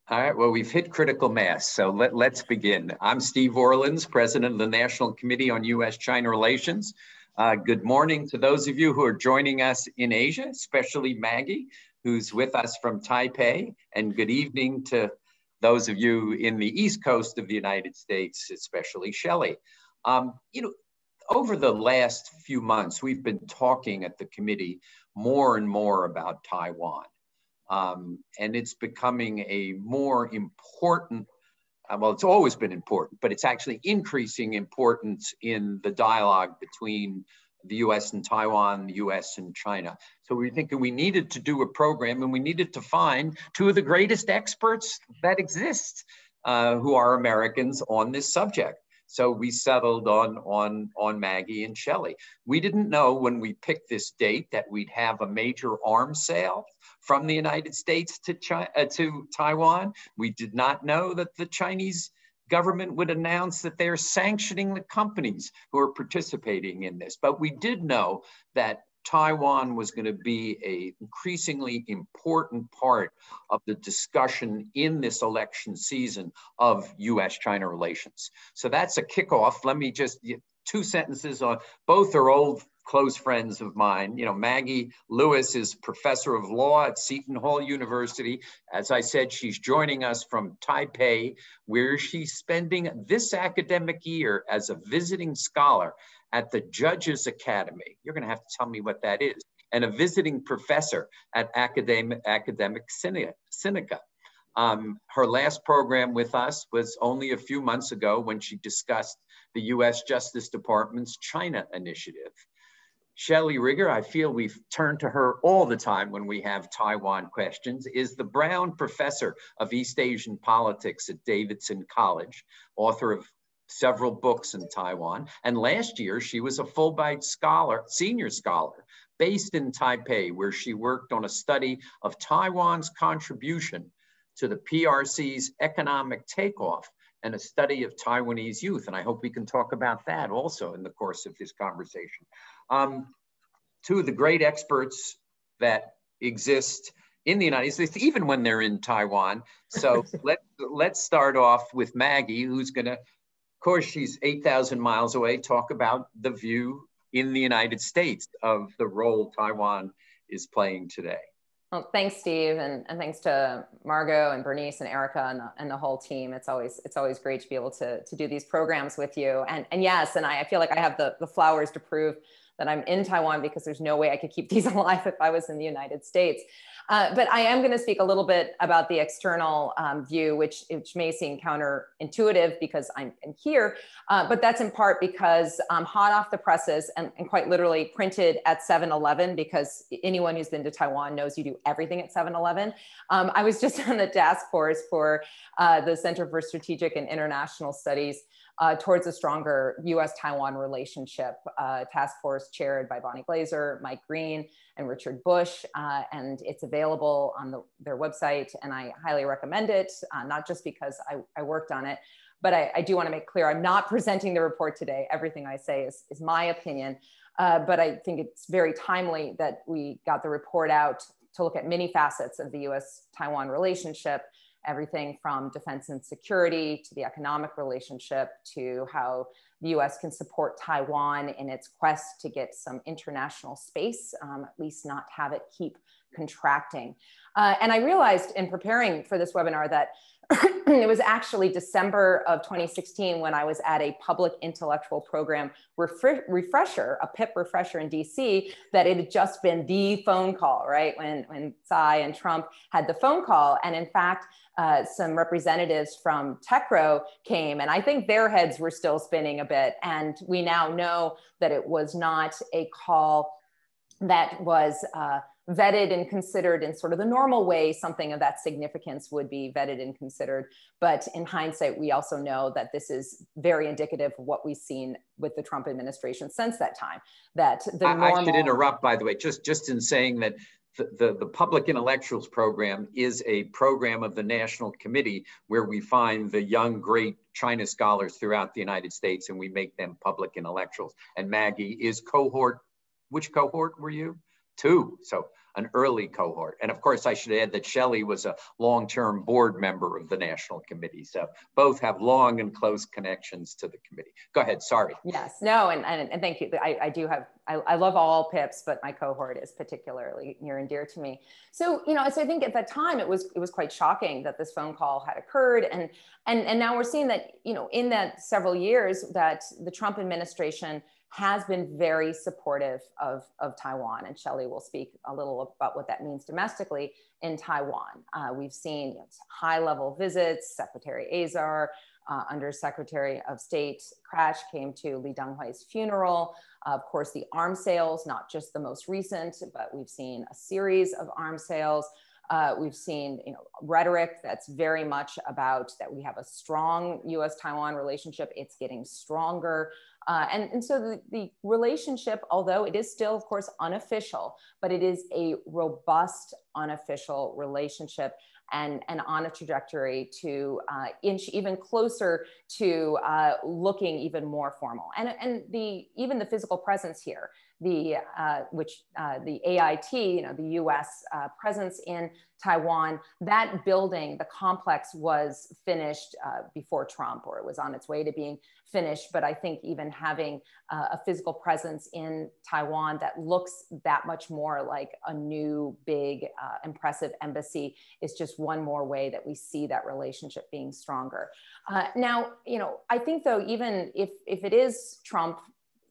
All right, well, we've hit critical mass, so let's begin. I'm Steve Orlins, President of the National Committee on U.S.-China Relations. Good morning to those of you who are joining us in Asia, especially Maggie, who's with us from Taipei, and good evening to those of you in the East Coast of the United States, especially Shelley. Over the last few months, we've been talking at the committee more and more about Taiwan. And it's becoming a more important, well, it's always been important, but it's actually increasing importance in the dialogue between the US and Taiwan, the US and China. So we're thinking we needed to do a program, and we needed to find two of the greatest experts that exist who are Americans on this subject. So we settled on Maggie and Shelley. We didn't know when we picked this date that we'd have a major arms sale from the United States to Taiwan. We did not know that the Chinese government would announce that they're sanctioning the companies who are participating in this. But we did know that Taiwan was going to be an increasingly important part of the discussion in this election season of US-China relations. So that's a kickoff. Let me just, two sentences on, both are old close friends of mine. Maggie Lewis is professor of law at Seton Hall University. As I said, she's joining us from Taipei, where she's spending this academic year as a visiting scholar at the Judges Academy. You're going to have to tell me what that is. And a visiting professor at Academic Sinica. Her last program with us was only a few months ago when she discussed the US Justice Department's China initiative. Shelley Rigger, I feel we've turned to her all the time when we have Taiwan questions, is the Brown Professor of East Asian Politics at Davidson College, author of several books in Taiwan. And last year, she was a Fulbright scholar, senior scholar, based in Taipei, where she worked on a study of Taiwan's contribution to the PRC's economic takeoff and a study of Taiwanese youth. And I hope we can talk about that also in the course of this conversation. Two of the great experts that exist in the United States, even when they're in Taiwan. So let's start off with Maggie, who's going to, of course, she's 8,000 miles away, talk about the view in the United States of the role Taiwan is playing today. Well, thanks, Steve, and thanks to Margot and Bernice and Erica and the whole team. It's always great to be able to do these programs with you. And yes, and I feel like I have the flowers to prove that I'm in Taiwan, because there's no way I could keep these alive if I was in the United States. But I am going to speak a little bit about the external view, which may seem counterintuitive because I'm here, but that's in part because I'm hot off the presses and quite literally printed at 7-Eleven, because anyone who's been to Taiwan knows you do everything at 7-Eleven. I was just on the task force for the Center for Strategic and International Studies towards a stronger US-Taiwan relationship, task force chaired by Bonnie Glaser, Mike Green, and Richard Bush, and it's available on their website, and I highly recommend it, not just because I worked on it, but I do want to make clear I'm not presenting the report today. Everything I say is my opinion, but I think it's very timely that we got the report out to look at many facets of the US-Taiwan relationship, everything from defense and security to the economic relationship to how the US can support Taiwan in its quest to get some international space, at least not have it keep contracting. And I realized in preparing for this webinar that it was actually December of 2016 when I was at a public intellectual program refresher, a PIP refresher in DC, that it had just been the phone call, right? When Tsai and Trump had the phone call. And in fact, some representatives from TechRo came, and I think their heads were still spinning a bit. And we now know that it was not a call that was vetted and considered in sort of the normal way something of that significance would be vetted and considered. But in hindsight, we also know that this is very indicative of what we've seen with the Trump administration since that time. That the normal... I should interrupt, by the way, just in saying that the Public Intellectuals Program is a program of the National Committee where we find the young, great China scholars throughout the United States, and we make them public intellectuals. And Maggie is cohort, which cohort were you? 2. So an early cohort. And of course, I should add that Shelley was a long-term board member of the National Committee. So both have long and close connections to the committee. Go ahead, sorry. Yes, no, and thank you. I love all PIPs, but my cohort is particularly near and dear to me. So, so I think at that time it was quite shocking that this phone call had occurred. And now we're seeing that, in that several years that the Trump administration has been very supportive of Taiwan. And Shelley will speak a little about what that means domestically in Taiwan. We've seen high-level visits. Secretary Azar, Undersecretary of State Krach came to Lee Teng-hui's funeral. Of course, the arms sales, not just the most recent, but we've seen a series of arms sales. We've seen rhetoric that's very much about that we have a strong U.S.-Taiwan relationship. It's getting stronger. And so the relationship, although it is still, of course, unofficial, but it is a robust, unofficial relationship and on a trajectory to inch even closer to looking even more formal. And even the physical presence here, the AIT, the U.S. presence in Taiwan, that building, the complex was finished before Trump, or it was on its way to being finished. But I think even having a physical presence in Taiwan that looks that much more like a new, big, impressive embassy is just one more way that we see that relationship being stronger. Now, I think though, even if it is Trump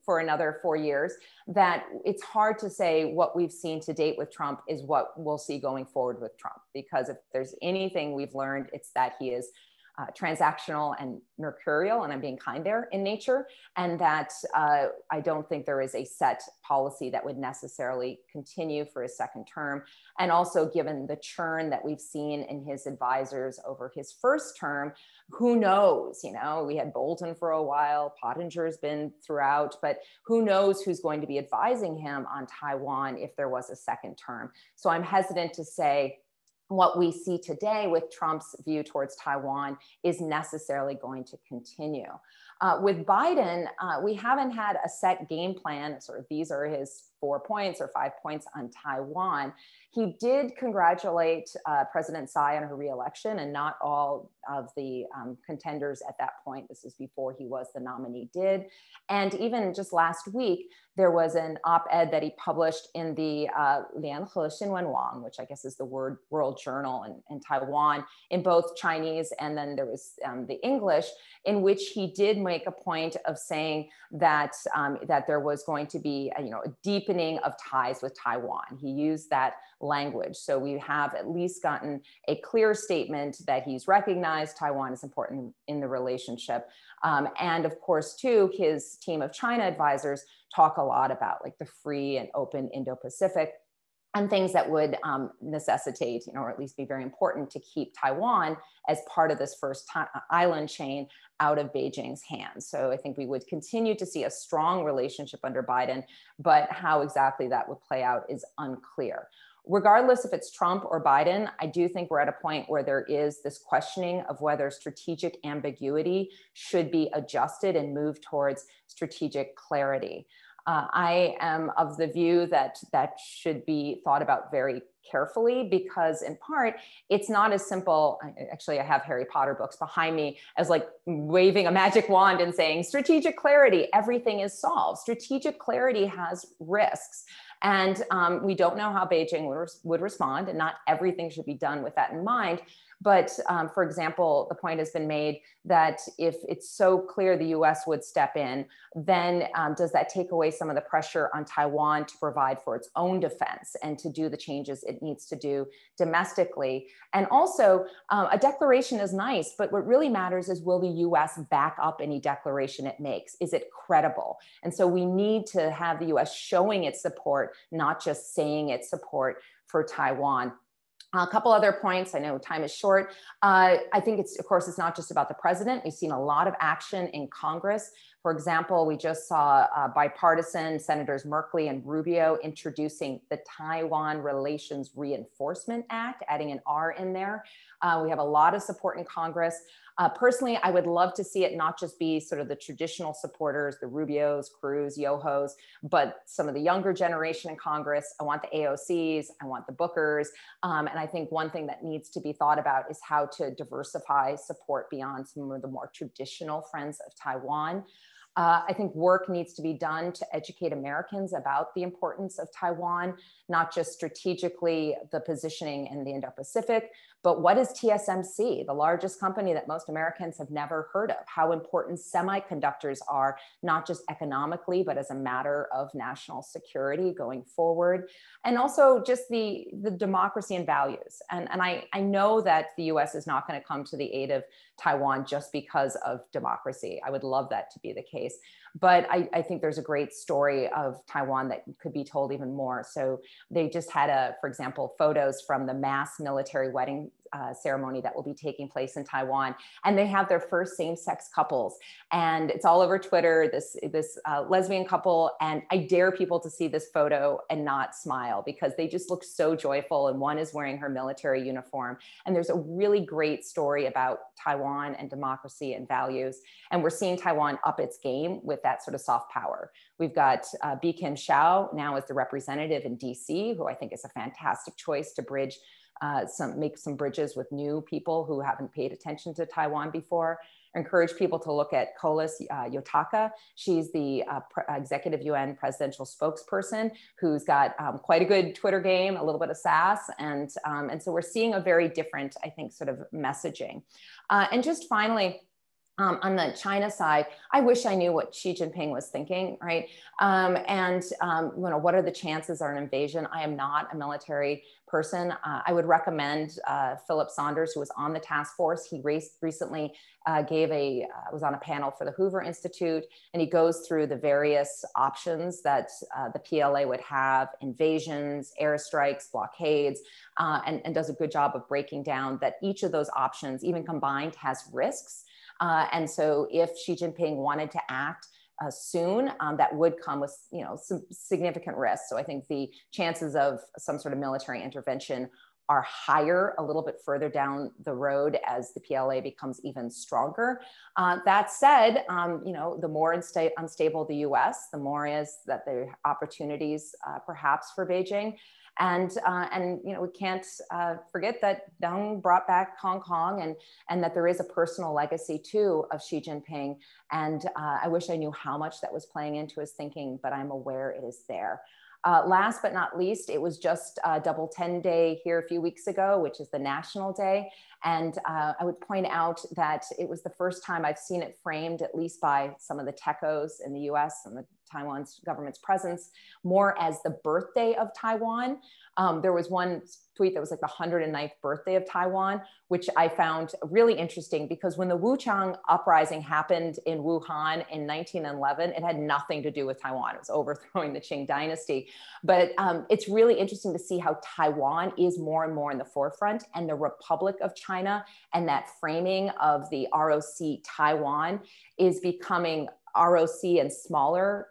for another 4 years, that it's hard to say what we've seen to date with Trump is what we'll see going forward with Trump. Because if there's anything we've learned, it's that he is transactional and mercurial, and I'm being kind there, in nature, and that I don't think there is a set policy that would necessarily continue for his second term. And also, given the churn that we've seen in his advisors over his first term, who knows? We had Bolton for a while, Pottinger's been throughout, but who knows who's going to be advising him on Taiwan if there was a second term. So I'm hesitant to say what we see today with Trump's view towards Taiwan is necessarily going to continue. With Biden, we haven't had a set game plan. Sort of these are his 4 points or 5 points on Taiwan. He did congratulate President Tsai on her reelection, and not all of the contenders at that point, this is before he was the nominee, did. And even just last week, there was an op-ed that he published in the Lianhe Xinwenwang, which I guess is the World Journal in Taiwan, in both Chinese, and then there was the English, in which he did make a point of saying that that there was going to be a deepening of ties with Taiwan. He used that language. So we have at least gotten a clear statement that he's recognized Taiwan is important in the relationship. And of course, too, his team of China advisors talk a lot about like the free and open Indo-Pacific and things that would necessitate, or at least be very important to keep Taiwan as part of this first island chain out of Beijing's hands. So I think we would continue to see a strong relationship under Biden, but how exactly that would play out is unclear. Regardless if it's Trump or Biden, I do think we're at a point where there is this questioning of whether strategic ambiguity should be adjusted and move towards strategic clarity. I am of the view that that should be thought about very carefully, because in part, it's not as simple. Actually, I have Harry Potter books behind me as like waving a magic wand and saying strategic clarity, everything is solved. Strategic clarity has risks. And we don't know how Beijing would respond, and not everything should be done with that in mind. But for example, the point has been made that if it's so clear the US would step in, then does that take away some of the pressure on Taiwan to provide for its own defense and to do the changes it needs to do domestically? And also, a declaration is nice, but what really matters is, will the US back up any declaration it makes? Is it credible? And so we need to have the US showing its support, not just saying its support for Taiwan. A couple other points. I know time is short. I think of course, it's not just about the president. We've seen a lot of action in Congress. For example, we just saw bipartisan Senators Merkley and Rubio introducing the Taiwan Relations Reinforcement Act, adding an R in there. We have a lot of support in Congress. Personally, I would love to see it not just be sort of the traditional supporters, the Rubios, Cruz, Yohos, but some of the younger generation in Congress. I want the AOCs, I want the Bookers. And I think one thing that needs to be thought about is how to diversify support beyond some of the more traditional friends of Taiwan. I think work needs to be done to educate Americans about the importance of Taiwan, not just strategically the positioning in the Indo-Pacific, but what is TSMC, the largest company that most Americans have never heard of, how important semiconductors are, not just economically, but as a matter of national security going forward. And also just the democracy and values. And I know that the US is not going to come to the aid of Taiwan just because of democracy. I would love that to be the case. But I think there's a great story of Taiwan that could be told even more. So they just had, for example, photos from the mass military wedding ceremony that will be taking place in Taiwan. And they have their first same-sex couples. And it's all over Twitter, this lesbian couple. And I dare people to see this photo and not smile because they just look so joyful. And one is wearing her military uniform. And there's a really great story about Taiwan and democracy and values. And we're seeing Taiwan up its game with that sort of soft power. We've got Bi Kim Hsiao now as the representative in DC, who I think is a fantastic choice to bridge make some bridges with new people who haven't paid attention to Taiwan before. Encourage people to look at Kolis Yotaka. She's the executive UN presidential spokesperson who's got quite a good Twitter game, a little bit of sass. And so we're seeing a very different, I think, sort of messaging. And just finally, on the China side, I wish I knew what Xi Jinping was thinking, right? What are the chances of an invasion? I am not a military person. I would recommend Philip Saunders, who was on the task force. He recently was on a panel for the Hoover Institute, and he goes through the various options that the PLA would have: invasions, airstrikes, blockades, and does a good job of breaking down that each of those options, even combined, has risks. And so if Xi Jinping wanted to act soon, that would come with some significant risks. So I think the chances of some sort of military intervention are higher a little bit further down the road as the PLA becomes even stronger. That said, the more unstable the US, the more is that there are opportunities perhaps for Beijing. And we can't forget that Deng brought back Hong Kong and that there is a personal legacy too of Xi Jinping. And I wish I knew how much that was playing into his thinking, but I'm aware it is there. Last but not least, it was just Double 10 Day here a few weeks ago, which is the National Day. And I would point out that it was the first time I've seen it framed, at least by some of the techos in the US and the Taiwan's government's presence, more as the birthday of Taiwan. There was one tweet that was like the 109th birthday of Taiwan, which I found really interesting because when the Wuchang uprising happened in Wuhan in 1911, it had nothing to do with Taiwan. It was overthrowing the Qing dynasty. But it's really interesting to see how Taiwan is more and more in the forefront, and the Republic of China and that framing of the ROC Taiwan is becoming ROC in smaller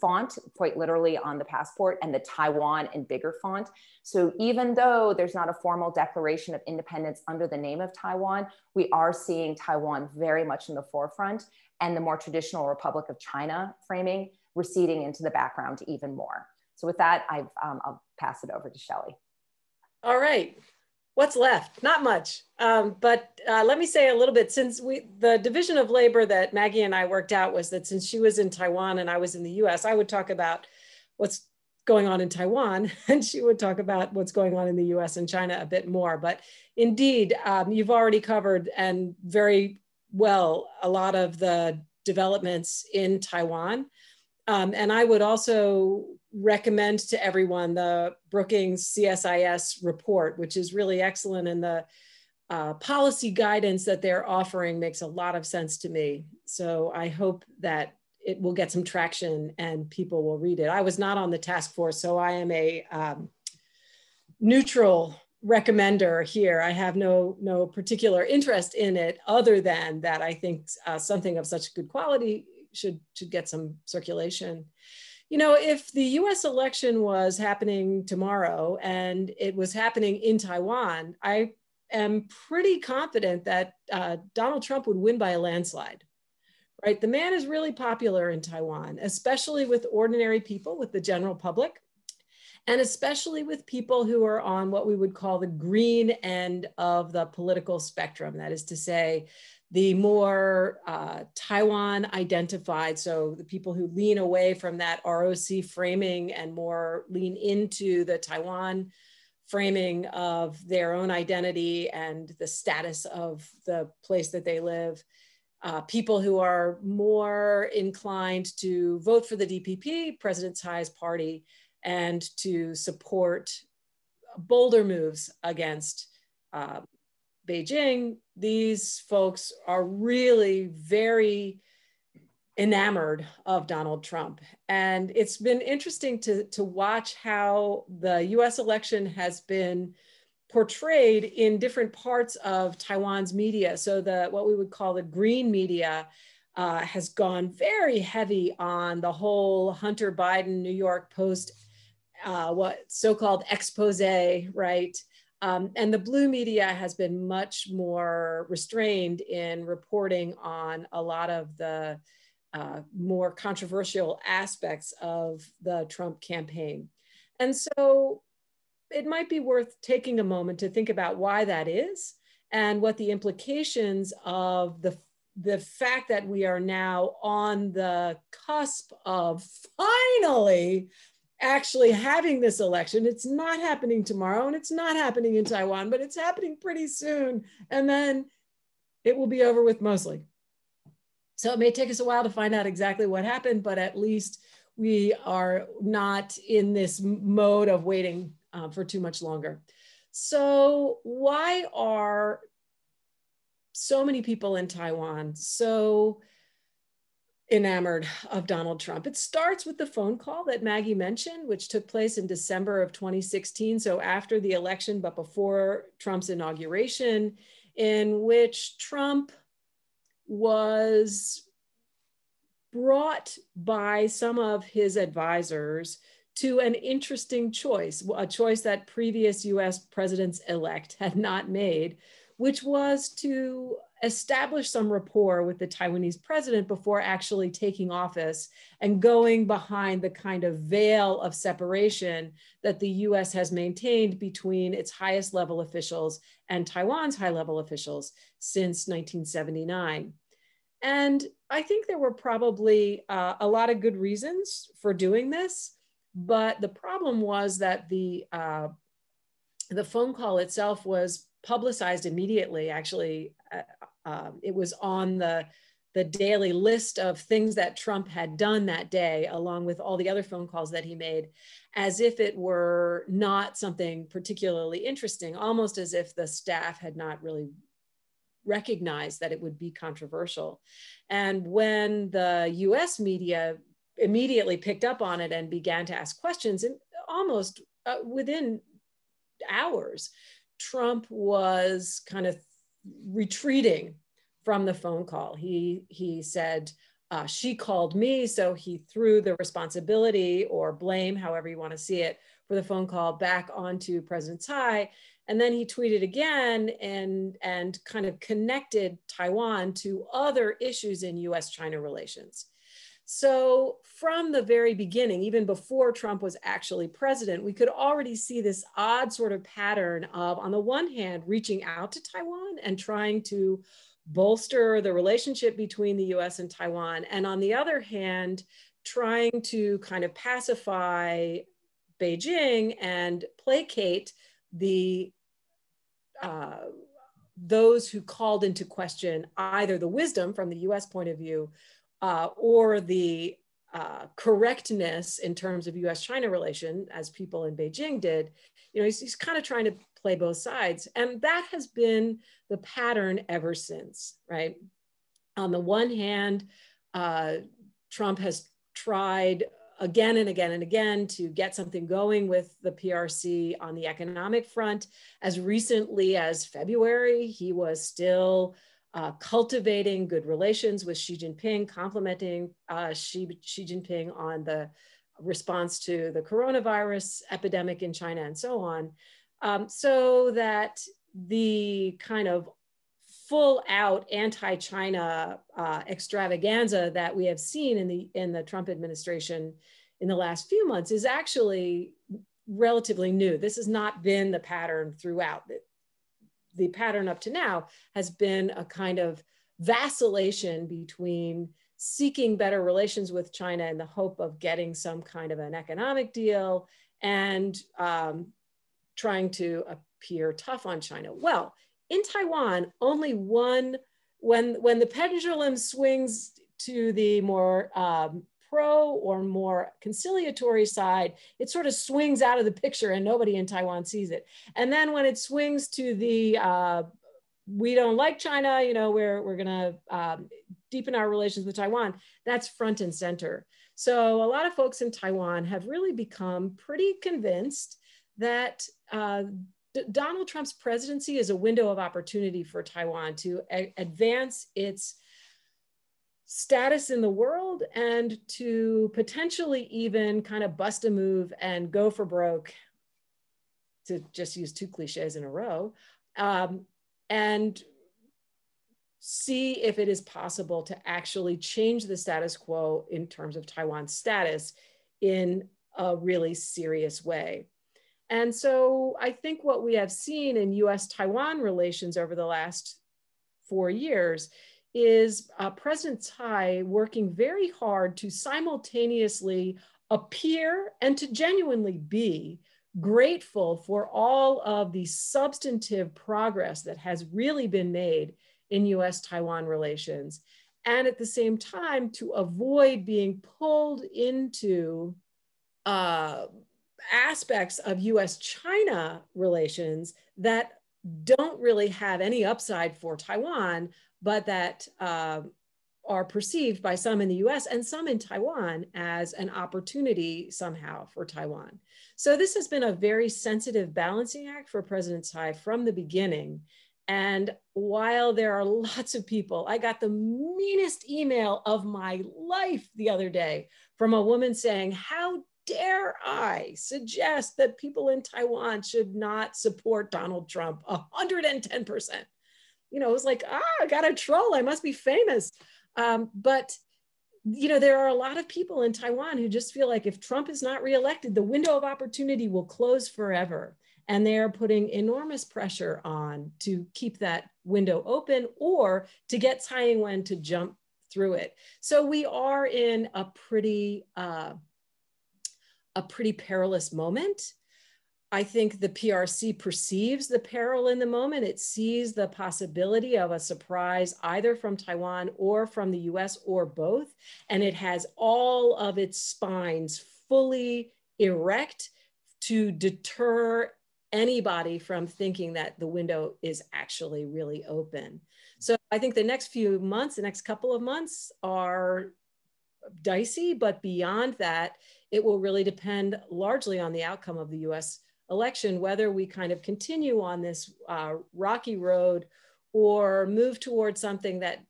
font, quite literally on the passport, and the Taiwan in bigger font. So even though there's not a formal declaration of independence under the name of Taiwan, we are seeing Taiwan very much in the forefront, and the more traditional Republic of China framing receding into the background even more. So with that, I'll pass it over to Shelley. All right. What's left? Not much, but let me say a little bit. Since the division of labor that Maggie and I worked out was that since she was in Taiwan and I was in the US, I would talk about what's going on in Taiwan and she would talk about what's going on in the US and China a bit more. But indeed, you've already covered, and very well, a lot of the developments in Taiwan. And I would also recommend to everyone the Brookings CSIS report, which is really excellent, and the policy guidance that they're offering makes a lot of sense to me. So I hope that it will get some traction and people will read it. I was not on the task force, so I am a neutral recommender here. I have no particular interest in it other than that I think something of such good quality should get some circulation. If the US election was happening tomorrow and it was happening in Taiwan, I am pretty confident that Donald Trump would win by a landslide. Right? The man is really popular in Taiwan, especially with ordinary people, with the general public, and especially with people who are on what we would call the green end of the political spectrum. That is to say, the more Taiwan identified, so the people who lean away from that ROC framing and more lean into the Taiwan framing of their own identity and the status of the place that they live. People who are more inclined to vote for the DPP, President Tsai's party, and to support bolder moves against Beijing. These folks are really very enamored of Donald Trump. And it's been interesting to watch how the US election has been portrayed in different parts of Taiwan's media. So what we would call the green media has gone very heavy on the whole Hunter Biden New York Post, what so-called expose, right? And the blue media has been much more restrained in reporting on a lot of the more controversial aspects of the Trump campaign. And so it might be worth taking a moment to think about why that is and what the implications of the fact that we are now on the cusp of finally actually having this election. It's not happening tomorrow and it's not happening in Taiwan, but it's happening pretty soon. And then it will be over with mostly. So it may take us a while to find out exactly what happened, but at least we are not in this mode of waiting for too much longer. So why are so many people in Taiwan so enamored of Donald Trump? It starts with the phone call that Maggie mentioned, which took place in December of 2016. So after the election, but before Trump's inauguration, in which Trump was brought by some of his advisors to an interesting choice, a choice that previous US presidents-elect had not made, which was to establish some rapport with the Taiwanese president before actually taking office and going behind the kind of veil of separation that the US has maintained between its highest level officials and Taiwan's high level officials since 1979. And I think there were probably a lot of good reasons for doing this, but the problem was that the phone call itself was publicized immediately. Actually, it was on the daily list of things that Trump had done that day, along with all the other phone calls that he made, as if it were not something particularly interesting, almost as if the staff had not really recognized that it would be controversial. And when the US media immediately picked up on it and began to ask questions, and almost within hours, Trump was kind of retreating from the phone call. He said, she called me, so he threw the responsibility or blame, however you want to see it, for the phone call back onto President Tsai. And then he tweeted again and kind of connected Taiwan to other issues in US-China relations. So from the very beginning, even before Trump was actually president, we could already see this odd sort of pattern of, on the one hand, reaching out to Taiwan and trying to bolster the relationship between the US and Taiwan, and on the other hand, trying to kind of pacify Beijing and placate those who called into question either the wisdom from the US point of view or the correctness in terms of US-China relation, as people in Beijing did. You know, he's kind of trying to play both sides. And that has been the pattern ever since, right? On the one hand, Trump has tried again and again and again to get something going with the PRC on the economic front. As recently as February, he was still cultivating good relations with Xi Jinping, complimenting Xi Jinping on the response to the coronavirus epidemic in China and so on. So that the kind of full out anti-China extravaganza that we have seen in the Trump administration in the last few months is actually relatively new. This has not been the pattern throughout. The pattern up to now has been a kind of vacillation between seeking better relations with China in the hope of getting some kind of an economic deal and trying to appear tough on China. Well, in Taiwan, only one, when the pendulum swings to the more pro or more conciliatory side, it sort of swings out of the picture and nobody in Taiwan sees it. And then when it swings to the, we don't like China, you know, we're gonna deepen our relations with Taiwan, that's front and center. So a lot of folks in Taiwan have really become pretty convinced that Donald Trump's presidency is a window of opportunity for Taiwan to advance its status in the world and to potentially even kind of bust a move and go for broke, to just use two cliches in a row, and see if it is possible to actually change the status quo in terms of Taiwan's status in a really serious way. And so I think what we have seen in US-Taiwan relations over the last 4 years is President Tsai working very hard to simultaneously appear and to genuinely be grateful for all of the substantive progress that has really been made in US-Taiwan relations, and at the same time to avoid being pulled into aspects of US-China relations that don't really have any upside for Taiwan, but that are perceived by some in the US and some in Taiwan as an opportunity somehow for Taiwan. So this has been a very sensitive balancing act for President Tsai from the beginning. And while there are lots of people, I got the meanest email of my life the other day from a woman saying, "How dare I suggest that people in Taiwan should not support Donald Trump 110%. You know, it was like, I got a troll, I must be famous. But, you know, there are a lot of people in Taiwan who just feel like if Trump is not reelected, the window of opportunity will close forever. And they are putting enormous pressure on to keep that window open or to get Tsai Ing-wen to jump through it. So we are in a pretty perilous moment. I think the PRC perceives the peril in the moment. It sees the possibility of a surprise either from Taiwan or from the US or both. And it has all of its spines fully erect to deter anybody from thinking that the window is actually really open. So I think the next few months, the next couple of months are dicey, but beyond that, it will really depend largely on the outcome of the US election, whether we kind of continue on this rocky road or move towards something that,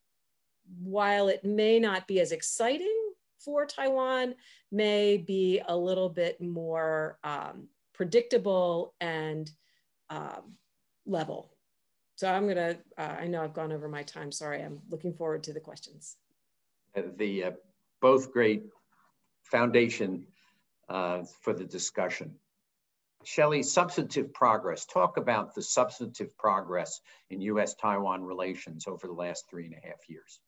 while it may not be as exciting for Taiwan, may be a little bit more predictable and level. So I'm gonna, I know I've gone over my time, sorry, I'm looking forward to the questions. Both great foundation for the discussion. Shelley, substantive progress. Talk about the substantive progress in US-Taiwan relations over the last 3.5 years.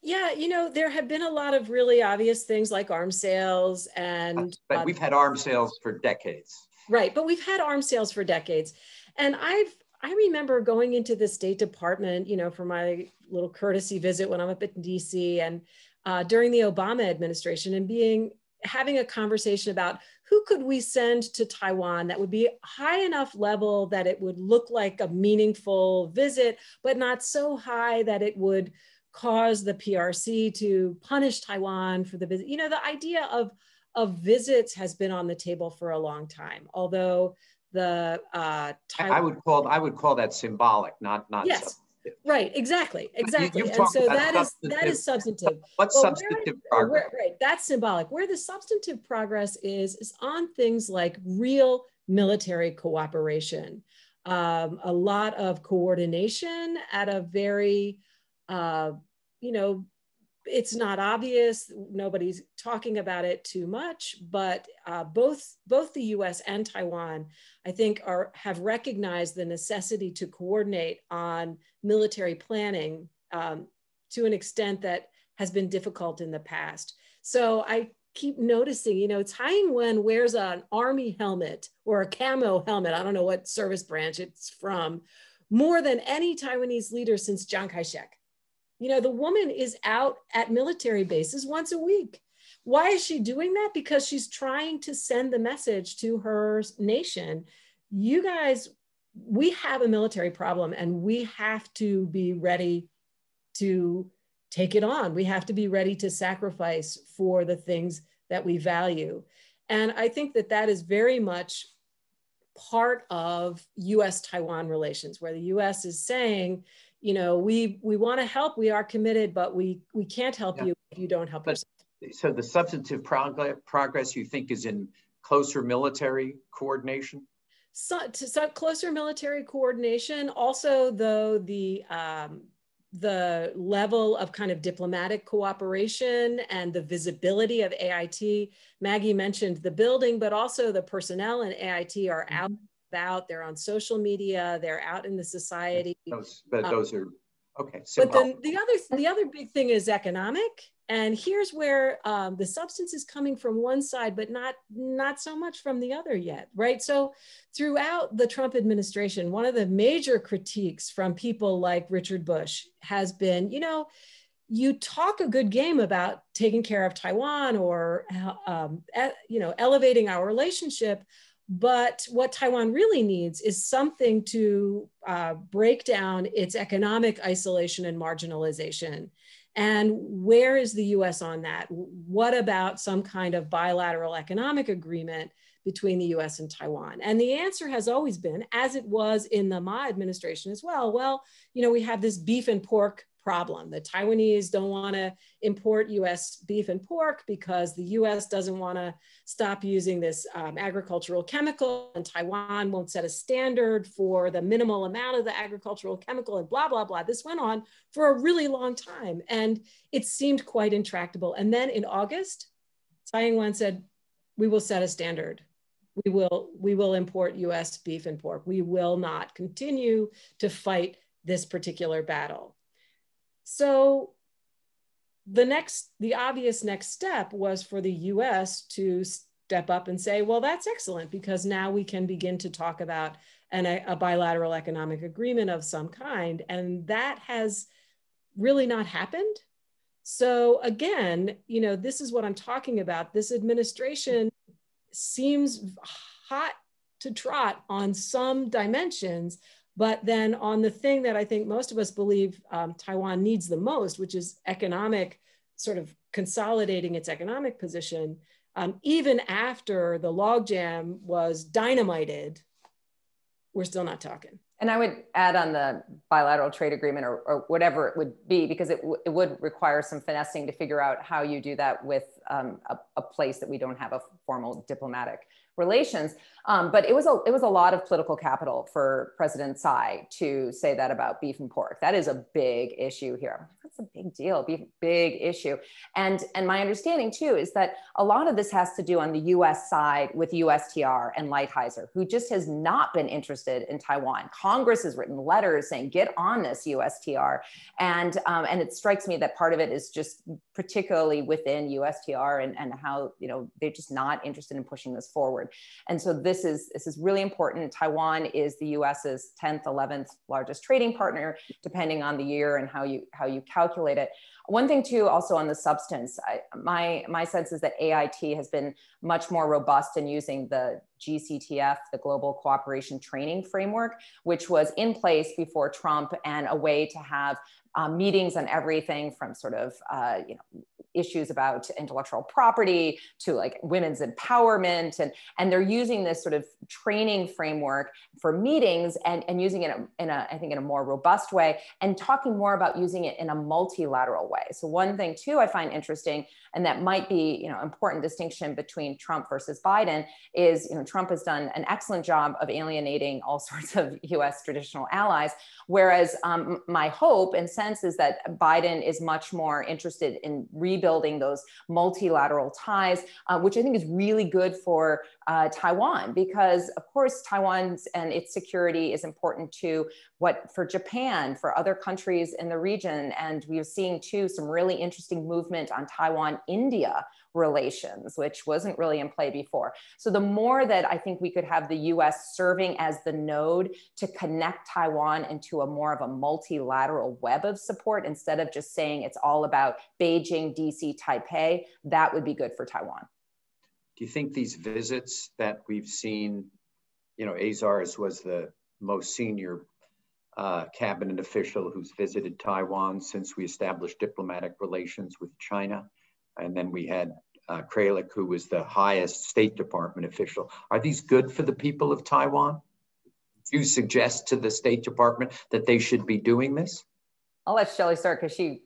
Yeah, you know, there have been a lot of really obvious things like arms sales and... But we've had arms sales for decades. Right, but we've had arms sales for decades. And I remember going into the State Department, you know, for my little courtesy visit when I'm up in DC and during the Obama administration and having a conversation about who could we send to Taiwan that would be high enough level that it would look like a meaningful visit, but not so high that it would cause the PRC to punish Taiwan for the visit. You know, the idea of visits has been on the table for a long time, although the I would call that symbolic, not yes. Substantive. Right, exactly. And so that is substantive. What's substantive progress? Right, that's symbolic. Where the substantive progress is on things like real military cooperation. a lot of coordination at a very, you know, it's not obvious, nobody's talking about it too much, but both the US and Taiwan, I think, have recognized the necessity to coordinate on military planning to an extent that has been difficult in the past. So I keep noticing, you know, Tsai Ing-wen wears an army helmet or a camo helmet, I don't know what service branch it's from, more than any Taiwanese leader since Chiang Kai-shek. You know, the woman is out at military bases once a week. Why is she doing that? Because she's trying to send the message to her nation. You guys, we have a military problem and we have to be ready to take it on. We have to be ready to sacrifice for the things that we value. And I think that that is very much part of US-Taiwan relations, where the US is saying, you know, we want to help, we are committed, but we can't help you if you don't help yourself. So the substantive progress you think is in closer military coordination? So closer military coordination. Also, though, the level of kind of diplomatic cooperation and the visibility of AIT. Maggie mentioned the building, but also the personnel in AIT are out about, they're on social media, they're out in the society. Those are, okay. But then the other big thing is economic. And here's where the substance is coming from one side, but not so much from the other yet, right? So throughout the Trump administration, one of the major critiques from people like Richard Bush has been, you know, you talk a good game about taking care of Taiwan or, you know, elevating our relationship, but what Taiwan really needs is something to break down its economic isolation and marginalization. And where is the US on that? What about some kind of bilateral economic agreement between the US and Taiwan? And the answer has always been, as it was in the Ma administration as well, you know, we have this beef and pork problem. The Taiwanese don't want to import US beef and pork because the US doesn't want to stop using this agricultural chemical, and Taiwan won't set a standard for the minimal amount of the agricultural chemical, and blah, blah, blah. This went on for a really long time and it seemed quite intractable. And then in August, Tsai Ing-wen said, we will set a standard. We will import US beef and pork. We will not continue to fight this particular battle. So the obvious next step was for the US to step up and say, well, that's excellent, because now we can begin to talk about a bilateral economic agreement of some kind. And that has really not happened. So again, you know, this is what I'm talking about. This administration seems hot to trot on some dimensions, but then on the thing that I think most of us believe Taiwan needs the most, which is economic, sort of consolidating its economic position, even after the logjam was dynamited, we're still not talking. And I would add on the bilateral trade agreement or whatever it would be, because it would require some finessing to figure out how you do that with a place that we don't have a formal diplomatic relations. But it was a lot of political capital for President Tsai to say that about beef and pork. That is a big issue here. That's a big deal, big issue. And my understanding too is that a lot of this has to do on the US side with USTR and Lighthizer, who just has not been interested in Taiwan. Congress has written letters saying, get on this USTR. And it strikes me that part of it is just particularly within USTR and how, you know, they're just not interested in pushing this forward. And so this is really important. Taiwan is the US's 10th, 11th largest trading partner, depending on the year and how you calculate it. One thing too, also on the substance, my sense is that AIT has been much more robust in using the GCTF, the Global Cooperation Training Framework, which was in place before Trump, and a way to have meetings on everything from sort of, issues about intellectual property to like women's empowerment. And they're using this sort of training framework for meetings and using it I think in a more robust way, and talking more about using it in a multilateral way. So one thing too I find interesting, and that might be, important distinction between Trump versus Biden is, Trump has done an excellent job of alienating all sorts of US traditional allies, whereas my hope and sense is that Biden is much more interested in rebuilding those multilateral ties, which I think is really good for Taiwan, because of course Taiwan's and its security is important to for Japan, for other countries in the region. And we're seeing too some really interesting movement on Taiwan-India relations, which wasn't really in play before. So the more that I think we could have the US serving as the node to connect Taiwan into a more of a multilateral web of support, instead of just saying it's all about Beijing, DC, Taipei, that would be good for Taiwan. Do you think these visits that we've seen, Azar was the most senior cabinet official who's visited Taiwan since we established diplomatic relations with China. And then we had Krach, who was the highest State Department official. Are these good for the people of Taiwan? Do you suggest to the State Department that they should be doing this? I'll let Shelley start because she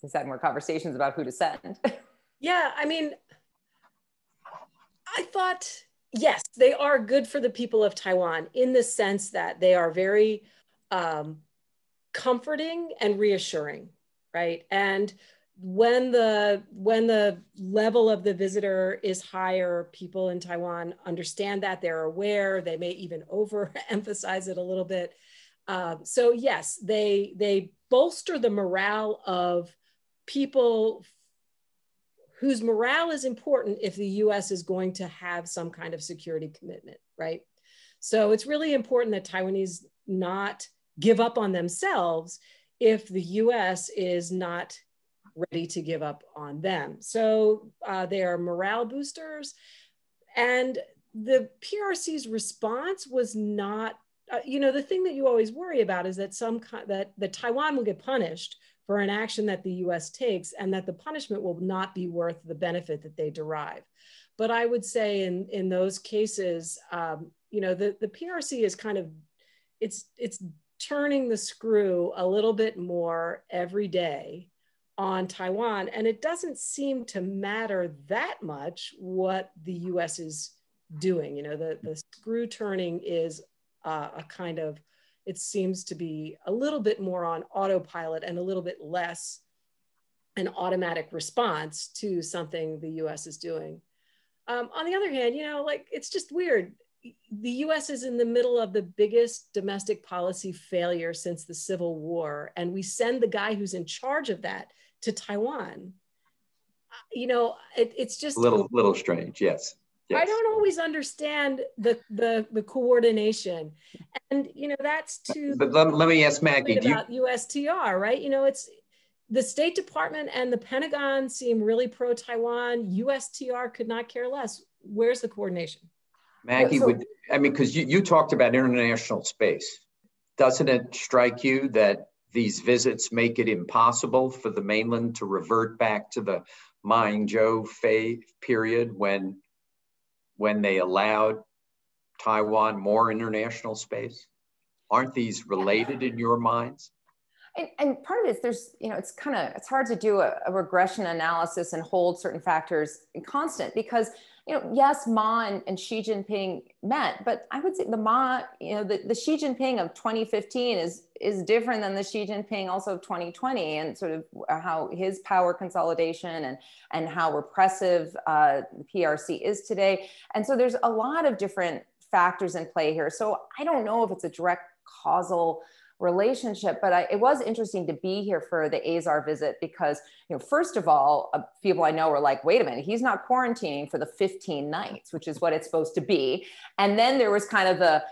has had more conversations about who to send. Yeah, I mean, I thought, yes, they are good for the people of Taiwan in the sense that they are very comforting and reassuring, right? And when the level of the visitor is higher, people in Taiwan understand that, they're aware, they may even overemphasize it a little bit. So yes, they bolster the morale of people whose morale is important if the US is going to have some kind of security commitment, right? So it's really important that Taiwanese not give up on themselves if the US is not ready to give up on them. So they are morale boosters. And the PRC's response was not, the thing that you always worry about is that that Taiwan will get punished for an action that the US takes, and that the punishment will not be worth the benefit that they derive. But I would say in those cases, the PRC is kind of, it's turning the screw a little bit more every day on Taiwan. And it doesn't seem to matter that much what the US is doing. The screw turning is a kind of, it seems to be a little bit more on autopilot and a little bit less an automatic response to something the US is doing. On the other hand, it's just weird. The US is in the middle of the biggest domestic policy failure since the Civil War, and we send the guy who's in charge of that to Taiwan. It's just a little strange. Yes. I don't always understand the coordination, and that's to. But let me ask Maggie about USTR, right? It's the State Department and the Pentagon seem really pro-Taiwan. USTR could not care less. Where's the coordination? Maggie, because you talked about international space. Doesn't it strike you that these visits make it impossible for the mainland to revert back to the Maing-Zhou period when they allowed Taiwan more international space? Aren't these related in your minds? And part of it is it's hard to do a regression analysis and hold certain factors constant, because yes, Ma and Xi Jinping met, but I would say the Ma, the Xi Jinping of 2015 is different than the Xi Jinping also of 2020, and sort of how his power consolidation and how repressive the PRC is today. And so there's a lot of different factors in play here. So I don't know if it's a direct causal relationship, but it was interesting to be here for the Azar visit because, first of all, people I know were like, wait a minute, he's not quarantining for the 15 nights, which is what it's supposed to be. And then there was kind of the,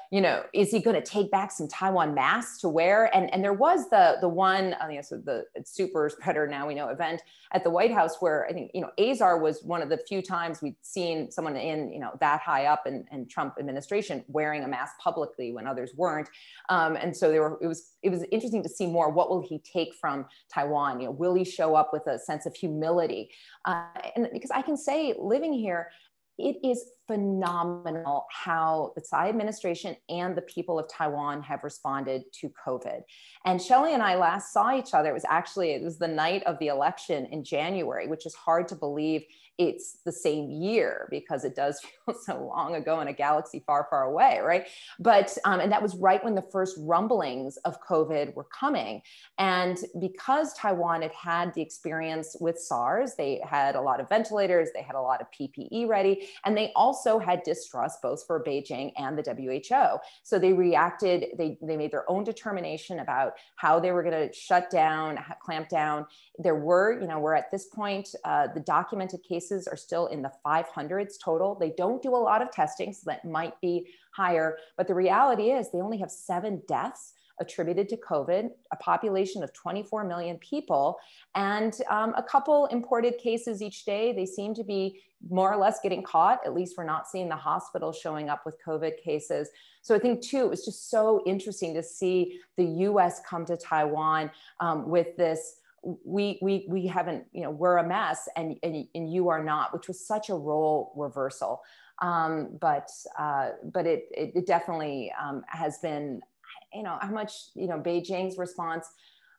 is he going to take back some Taiwan masks to wear? And there was the one, so the super spreader now we know event at the White House where I think, Azar was one of the few times we'd seen someone in, that high up in Trump administration wearing a mask publicly when others weren't. And so it was was interesting to see more. What will he take from Taiwan? Will he show up with a sense of humility? And because I can say, living here, it is phenomenal how the Tsai administration and the people of Taiwan have responded to COVID. And Shelley and I last saw each other. It was the night of the election in January, which is hard to believe it's the same year because it does feel so long ago in a galaxy far, far away, right? But, and that was right when the first rumblings of COVID were coming. And because Taiwan had had the experience with SARS, they had a lot of ventilators, they had a lot of PPE ready, and they also had distrust both for Beijing and the WHO. So they reacted, they made their own determination about how they were going to shut down, clamp down. There were, we're at this point, the documented cases are still in the 500s total. They don't do a lot of testing, so that might be higher. But the reality is they only have 7 deaths attributed to COVID, a population of 24 million people, and a couple imported cases each day. They seem to be more or less getting caught. At least we're not seeing the hospitals showing up with COVID cases. So I think too, it was just so interesting to see the US come to Taiwan with this, we haven't, we're a mess and you are not, which was such a role reversal. But it definitely has been, how much, Beijing's response.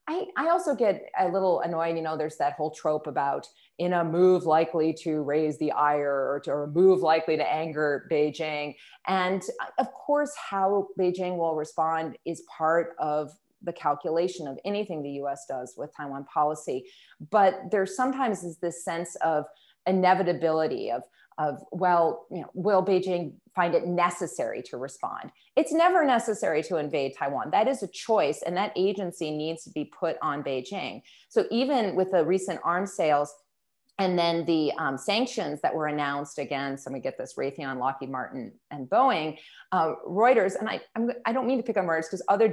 I also get a little annoyed, there's that whole trope about in a move likely to raise the ire or a move likely to anger Beijing. And of course, how Beijing will respond is part of the calculation of anything the US does with Taiwan policy. But there sometimes is this sense of inevitability of well, will Beijing find it necessary to respond? It's never necessary to invade Taiwan. That is a choice, and that agency needs to be put on Beijing. So even with the recent arms sales, and then the sanctions that were announced against, let me get this, Raytheon, Lockheed Martin, and Boeing, Reuters, and I don't mean to pick on Reuters because others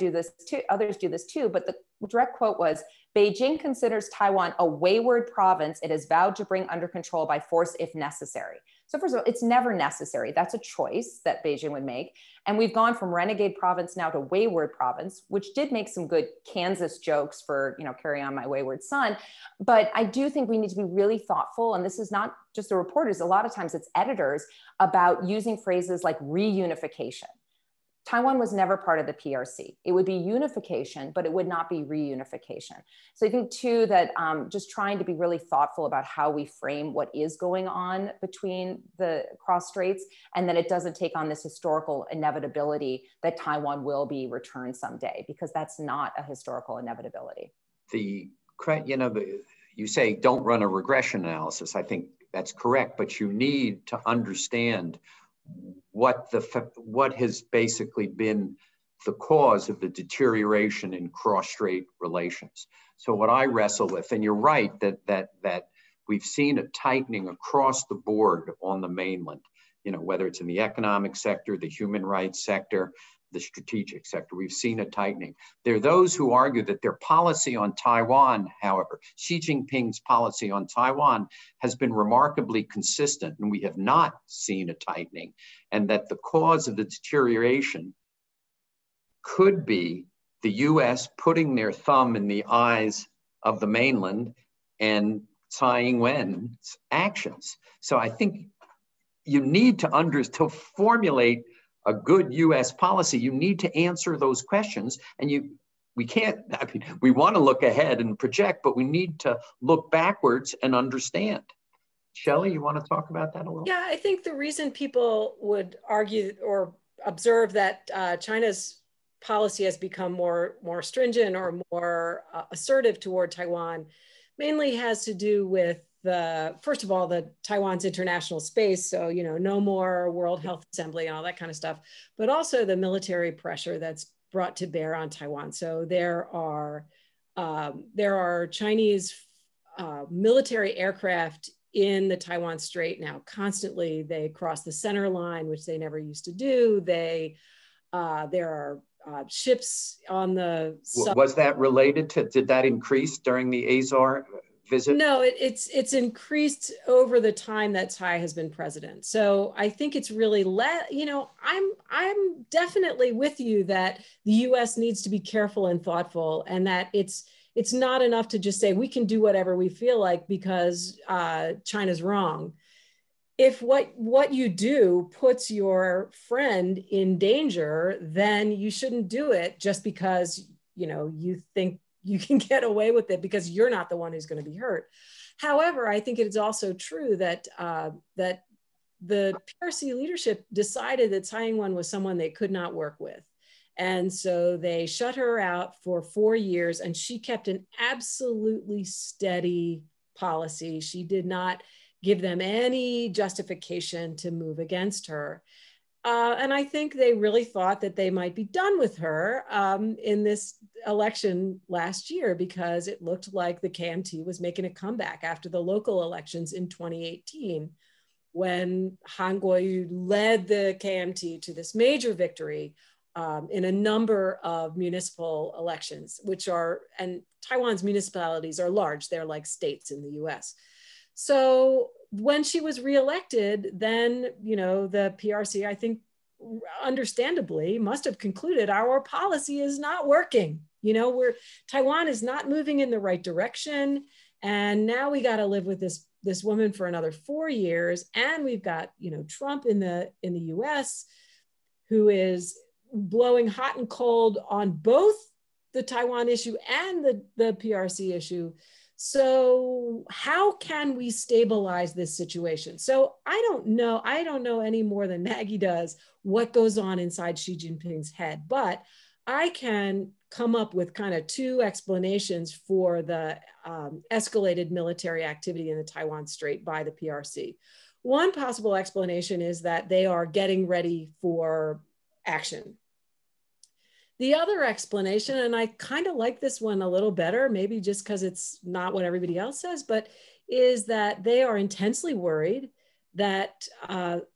do this too, but the direct quote was, Beijing considers Taiwan a wayward province it has vowed to bring under control by force if necessary. So first of all, it's never necessary. That's a choice that Beijing would make. And we've gone from renegade province now to wayward province, which did make some good Kansas jokes for, carry on my wayward son. But I do think we need to be really thoughtful. And this is not just the reporters, a lot of times it's editors, about using phrases like reunification. Taiwan was never part of the PRC. It would be unification, but it would not be reunification. So I think too that just trying to be really thoughtful about how we frame what is going on between the cross-straits, and that it doesn't take on this historical inevitability that Taiwan will be returned someday, because that's not a historical inevitability. You say don't run a regression analysis. I think that's correct, but you need to understand what has basically been the cause of the deterioration in cross-strait relations. So what I wrestle with, and you're right that we've seen a tightening across the board on the mainland, whether it's in the economic sector, the human rights sector, the strategic sector, we've seen a tightening. There are those who argue that their policy on Taiwan, however, Xi Jinping's policy on Taiwan has been remarkably consistent, and we have not seen a tightening, and that the cause of the deterioration could be the US putting their thumb in the eyes of the mainland and Tsai Ing-wen's actions. So I think you need to formulate a good US policy, you need to answer those questions. And we want to look ahead and project, but we need to look backwards and understand. Shelley, you want to talk about that a little? Yeah, I think the reason people would argue or observe that China's policy has become more stringent or more assertive toward Taiwan mainly has to do with first of all, the Taiwan's international space. So, no more World Health Assembly and all that kind of stuff, but also the military pressure that's brought to bear on Taiwan. So there are Chinese military aircraft in the Taiwan Strait now constantly. They cross the center line, which they never used to do. There are ships on the... Was that related to, did that increase during the Azar visit? No, it's increased over the time that Tsai has been president. So I think it's really I'm definitely with you that the U.S. needs to be careful and thoughtful, and that it's not enough to just say we can do whatever we feel like because China's wrong. If what you do puts your friend in danger, then you shouldn't do it just because you think you can get away with it because you're not the one who's going to be hurt. However, I think it is also true that that the PRC leadership decided that Tsai Ing-wen was someone they could not work with. And so they shut her out for 4 years, and she kept an absolutely steady policy. She did not give them any justification to move against her. And I think they really thought that they might be done with her in this election last year, because it looked like the KMT was making a comeback after the local elections in 2018, when Han Kuo-yu led the KMT to this major victory in a number of municipal elections, and Taiwan's municipalities are large. They're like states in the US. So when she was reelected, then, the PRC, I think, understandably must have concluded our policy is not working. Taiwan is not moving in the right direction. And now we got to live with this woman for another 4 years. And we've got, Trump in the US, who is blowing hot and cold on both the Taiwan issue and the PRC issue. So how can we stabilize this situation? So I don't know any more than Maggie does what goes on inside Xi Jinping's head, but I can come up with kind of 2 explanations for the escalated military activity in the Taiwan Strait by the PRC. One possible explanation is that they are getting ready for action. The other explanation, and I kind of like this one a little better, maybe just because it's not what everybody else says, but is that they are intensely worried that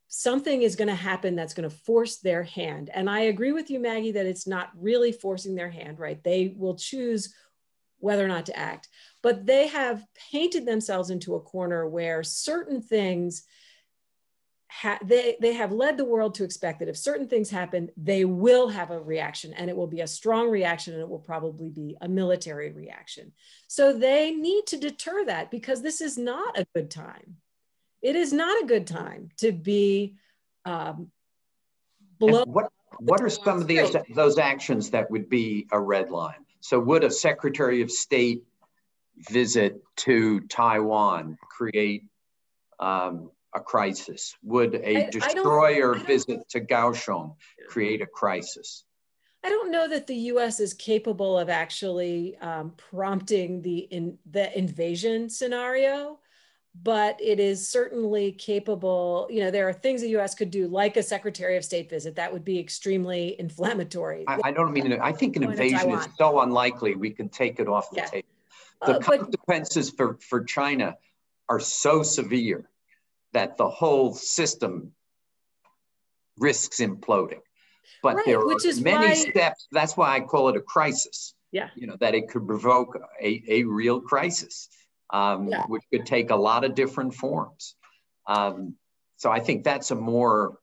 something is going to happen that's going to force their hand. And I agree with you, Maggie, that it's not really forcing their hand, right? They will choose whether or not to act, but they have painted themselves into a corner where certain things they have led the world to expect that if certain things happen, they will have a reaction, and it will be a strong reaction, and it will probably be a military reaction. So they need to deter that, because this is not a good time. It is not a good time to be below. What are some of those actions that would be a red line? So would a Secretary of State visit to Taiwan create a crisis? Would a destroyer visit to Kaohsiung create a crisis? I don't know that the U.S. is capable of actually prompting the invasion scenario, but it is certainly capable. There are things the U.S. could do, like a Secretary of State visit. That would be extremely inflammatory. I think an invasion is so unlikely we can take it off the table. The consequences for China are so severe that the whole system risks imploding. But there are many steps. That's why I call it a crisis. Yeah. That it could provoke a real crisis, which could take a lot of different forms. So I think that's a more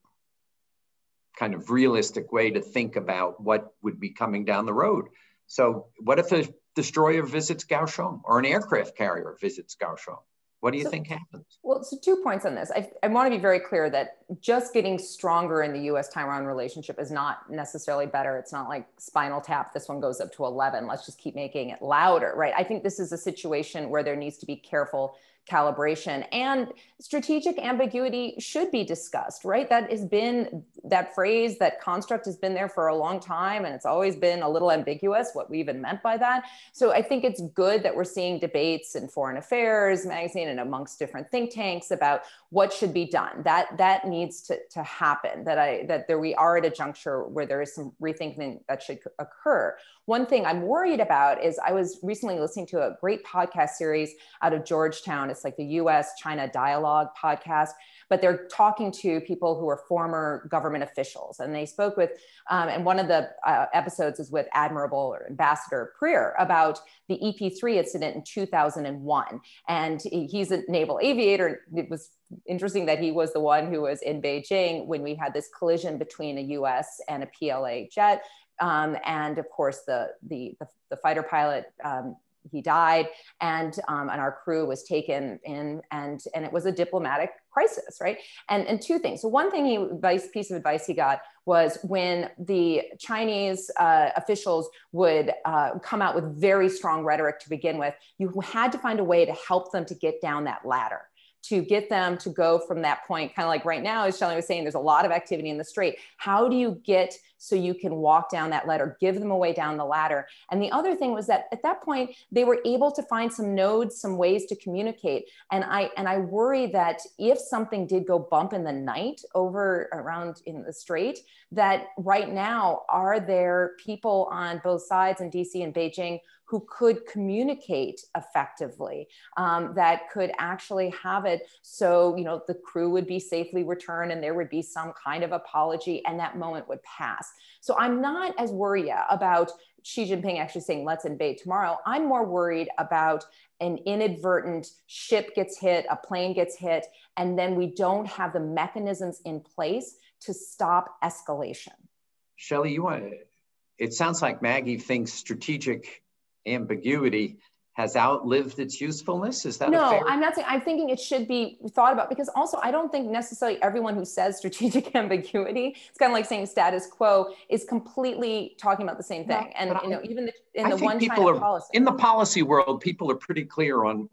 kind of realistic way to think about what would be coming down the road. So what if a destroyer visits Kaohsiung, or an aircraft carrier visits Kaohsiung? What do you think happens? Well, so 2 points on this. I want to be very clear that just getting stronger in the US-Taiwan relationship is not necessarily better. It's not like Spinal Tap, this one goes up to 11. Let's just keep making it louder, right? I think this is a situation where there needs to be careful calibration, and strategic ambiguity should be discussed, right? That phrase, that construct has been there for a long time, and it's always been a little ambiguous what we even meant by that. So I think it's good that we're seeing debates in Foreign Affairs magazine and amongst different think tanks about what should be done. That needs to happen, that we are at a juncture where there is some rethinking that should occur. one thing I'm worried about is I was recently listening to a great podcast series out of Georgetown. It's like the US-China Dialogue podcast, but they're talking to people who are former government officials. And they spoke with, and one of the episodes is with Admiral or Ambassador Preer about the EP3 incident in 2001. And he's a naval aviator. It was interesting that he was the one who was in Beijing when we had this collision between a US and a PLA jet. And of course, the fighter pilot, he died, and our crew was taken in, and it was a diplomatic crisis, right? And two things. So one thing piece of advice he got was when the Chinese officials would come out with very strong rhetoric to begin with, you had to find a way to help them to get down that ladder, to get them to go from that point, kind of like right now, as Shelley was saying, there's a lot of activity in the Strait. How do you get so you can walk down that ladder, give them a way down the ladder? And the other thing was that at that point, they were able to find some nodes, some ways to communicate. And I worry that if something did go bump in the night around in the Strait, that right now, are there people on both sides in DC and Beijing who could communicate effectively, that could actually have it so, you know, the crew would be safely returned and there would be some kind of apology and that moment would pass. So I'm not as worried about Xi Jinping actually saying, let's invade tomorrow. I'm more worried about an inadvertent ship gets hit, a plane gets hit, and then we don't have the mechanisms in place to stop escalation. Shelley, it sounds like Maggie thinks strategic ambiguity has outlived its usefulness. Is that no? I'm not saying. I'm thinking it should be thought about, because also I don't think necessarily everyone who says strategic ambiguity, it's kind of like saying status quo, is completely talking about the same thing. No, and you know, even in the one China policy, in the policy world, people are pretty clear on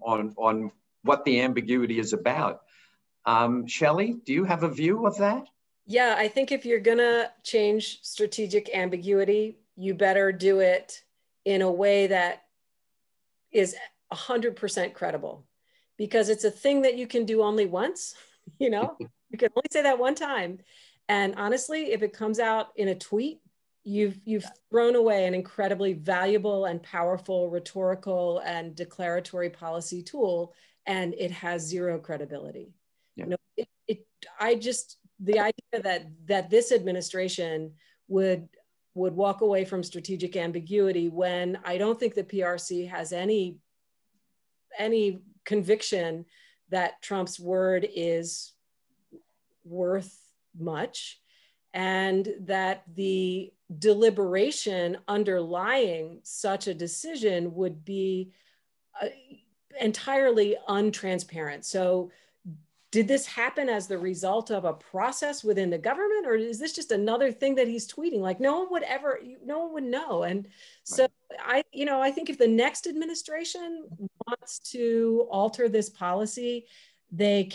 what the ambiguity is about. Shelley, do you have a view of that? Yeah, I think if you're gonna change strategic ambiguity, you better do it in a way that is 100% credible, because it's a thing that you can do only once. You know, you can only say that one time. And honestly, if it comes out in a tweet, you've thrown away an incredibly valuable and powerful rhetorical and declaratory policy tool, and it has zero credibility. Yeah. You know, the idea that this administration would walk away from strategic ambiguity, when I don't think the PRC has any conviction that Trump's word is worth much, and that the deliberation underlying such a decision would be entirely untransparent. So did this happen as the result of a process within the government, or is this just another thing that he's tweeting? Like no one would know. And so I think if the next administration wants to alter this policy, they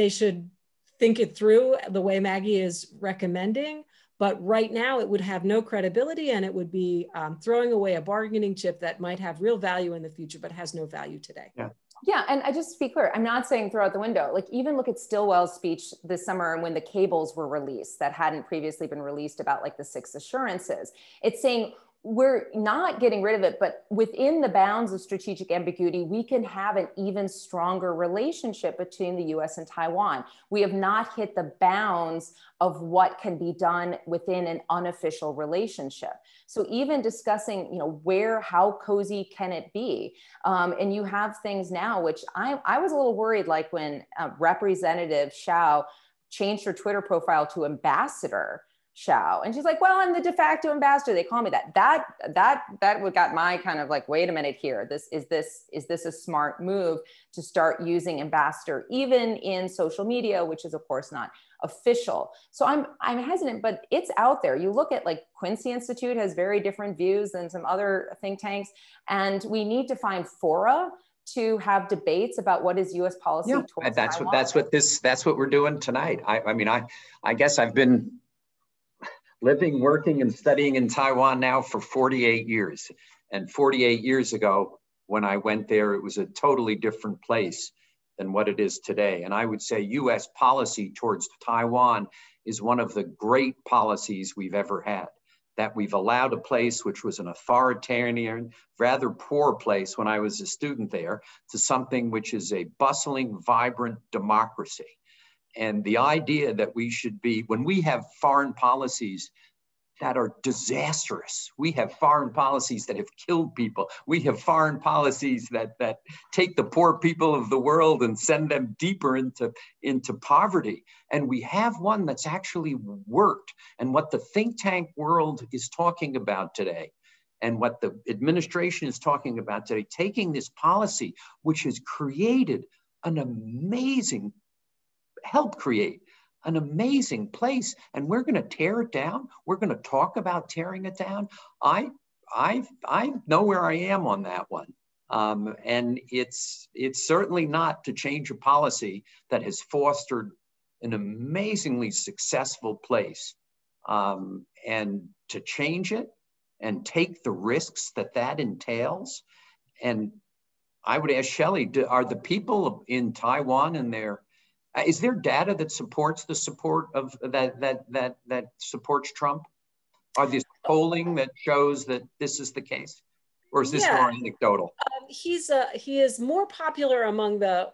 should think it through the way Maggie is recommending. But right now it would have no credibility, and it would be throwing away a bargaining chip that might have real value in the future, but has no value today. Yeah. Yeah, and I just to be clear, I'm not saying throw out the window. Like even look at Stilwell's speech this summer when the cables were released that hadn't previously been released about like the 6 assurances. It's saying we're not getting rid of it, but within the bounds of strategic ambiguity, we can have an even stronger relationship between the US and Taiwan. We have not hit the bounds of what can be done within an unofficial relationship. So even discussing, you know, how cozy can it be? And you have things now, which I was a little worried, like when Representative Shao changed her Twitter profile to Ambassador Shao, and she's like, well, I'm the de facto ambassador. They call me that. That what got my kind of like, wait a minute here. Is this a smart move to start using ambassador even in social media, which is of course not official. So I'm hesitant, but it's out there. You look at like Quincy Institute has very different views than some other think tanks, and we need to find fora to have debates about what is U.S. policy. Yeah, towards Taiwan. That's what we're doing tonight. I mean, I guess I've been living, working, and studying in Taiwan now for 48 years. And 48 years ago, when I went there, it was a totally different place than what it is today. And I would say US policy towards Taiwan is one of the great policies we've ever had. that we've allowed a place which was an authoritarian, rather poor place when I was a student there, to something which is a bustling, vibrant democracy. And the idea that we should be, when we have foreign policies that are disastrous, we have foreign policies that have killed people, we have foreign policies that take the poor people of the world and send them deeper into poverty. And we have one that's actually worked. And what the think tank world is talking about today, and what the administration is talking about today, taking this policy, which has created an amazing, helped create an amazing place, and we're going to tear it down. We're going to talk about tearing it down. I know where I am on that one, and it's certainly not to change a policy that has fostered an amazingly successful place, and to change it and take the risks that entails. And I would ask Shelley, are the people in Taiwan and their is there data that supports the support of that supports Trump? Are there polling that shows that this is the case, or is this more anecdotal? He is more popular among the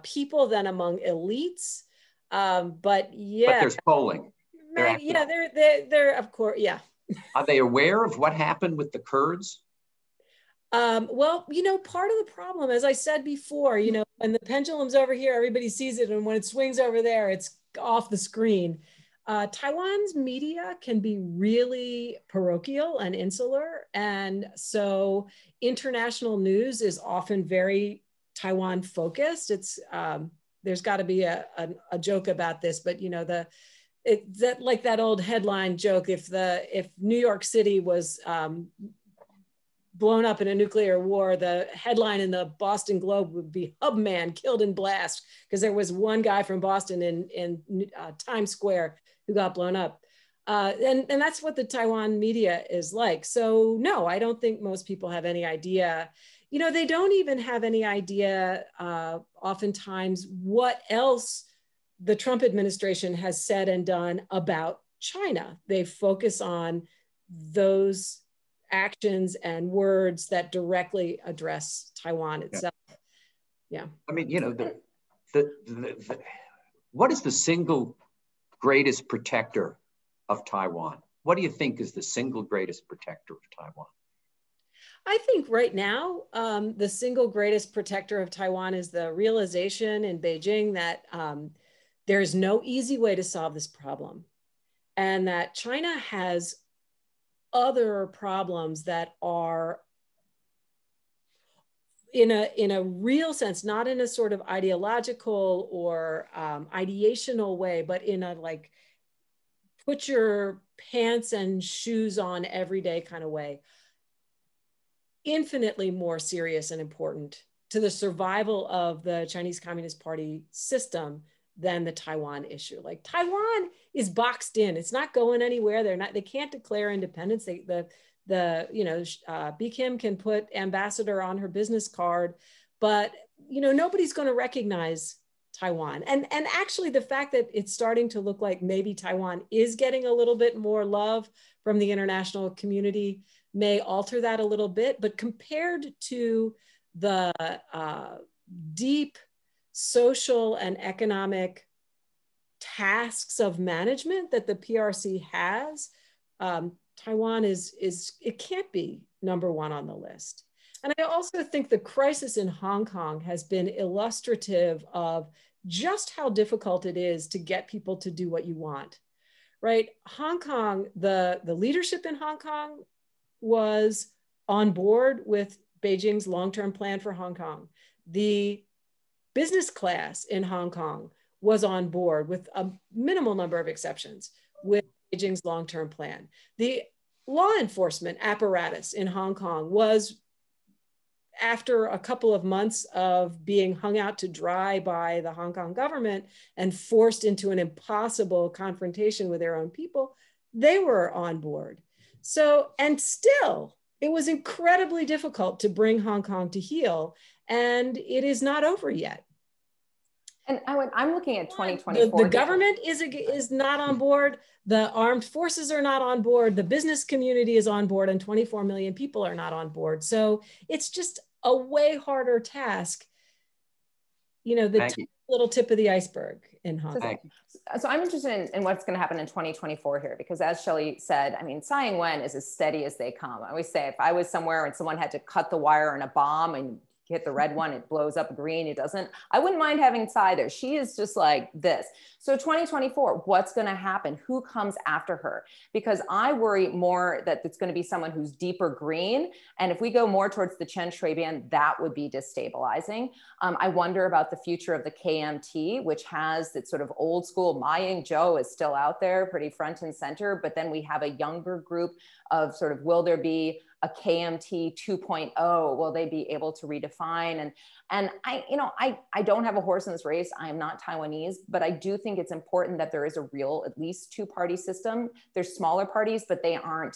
people than among elites, but there's polling. They're of course, yeah. Are they aware of what happened with the Kurds? Well, part of the problem, as I said before, when the pendulum's over here, everybody sees it. And when it swings over there, it's off the screen. Taiwan's media can be really parochial and insular. And so international news is often very Taiwan focused. It's there's got to be a joke about this, but like that old headline joke, if New York City was blown up in a nuclear war, the headline in the Boston Globe would be "Hub Man Killed in Blast," because there was one guy from Boston in Times Square who got blown up. And that's what the Taiwan media is like. So no, I don't think most people have any idea. They don't even have any idea oftentimes what else the Trump administration has said and done about China. They focus on those actions and words that directly address Taiwan itself. Yeah. I mean, what is the single greatest protector of Taiwan? What do you think is the single greatest protector of Taiwan? I think right now, the single greatest protector of Taiwan is the realization in Beijing that there is no easy way to solve this problem, and that China has other problems that are in a real sense, not in a sort of ideological or ideational way, but in a like put your pants and shoes on every day kind of way, infinitely more serious and important to the survival of the Chinese Communist Party system than the Taiwan issue. Like Taiwan is boxed in; it's not going anywhere. They can't declare independence. B. Kim can put ambassador on her business card, but nobody's going to recognize Taiwan. And actually, the fact that it's starting to look like maybe Taiwan is getting a little bit more love from the international community may alter that a little bit. But compared to the deep social and economic tasks of management that the PRC has, Taiwan it can't be number one on the list. And I also think the crisis in Hong Kong has been illustrative of just how difficult it is to get people to do what you want, right? Hong Kong, the leadership in Hong Kong was on board with Beijing's long-term plan for Hong Kong. The business class in Hong Kong was on board, with a minimal number of exceptions, with Beijing's long-term plan. The law enforcement apparatus in Hong Kong was, after a couple of months of being hung out to dry by the Hong Kong government and forced into an impossible confrontation with their own people, they were on board. So, and still, it was incredibly difficult to bring Hong Kong to heel, and it is not over yet. And I'm looking at 2024. The government is not on board. The armed forces are not on board. The business community is on board, and 24 million people are not on board. So it's just a way harder task. You know, the little tip of the iceberg in Hong Kong. So I'm interested in what's going to happen in 2024 here, because as Shelley said, I mean, Tsai Ing-wen is as steady as they come. I always say, if I was somewhere and someone had to cut the wire in a bomb and hit the red one, it blows up green, it doesn't, I wouldn't mind having Tsai there. She is just like this. So 2024, what's going to happen? Who comes after her? Because I worry more that it's going to be someone who's deeper green. And if we go more towards the Chen Shui-bian, that would be destabilizing. I wonder about the future of the KMT, which has that sort of old school, Ma Ying-jeou is still out there, pretty front and center, but then we have a younger group of sort of, will there be a KMT 2.0? Will they be able to redefine? And I don't have a horse in this race. I am not Taiwanese, but I do think it's important that there is a real, at least two-party system. There's smaller parties, but they aren't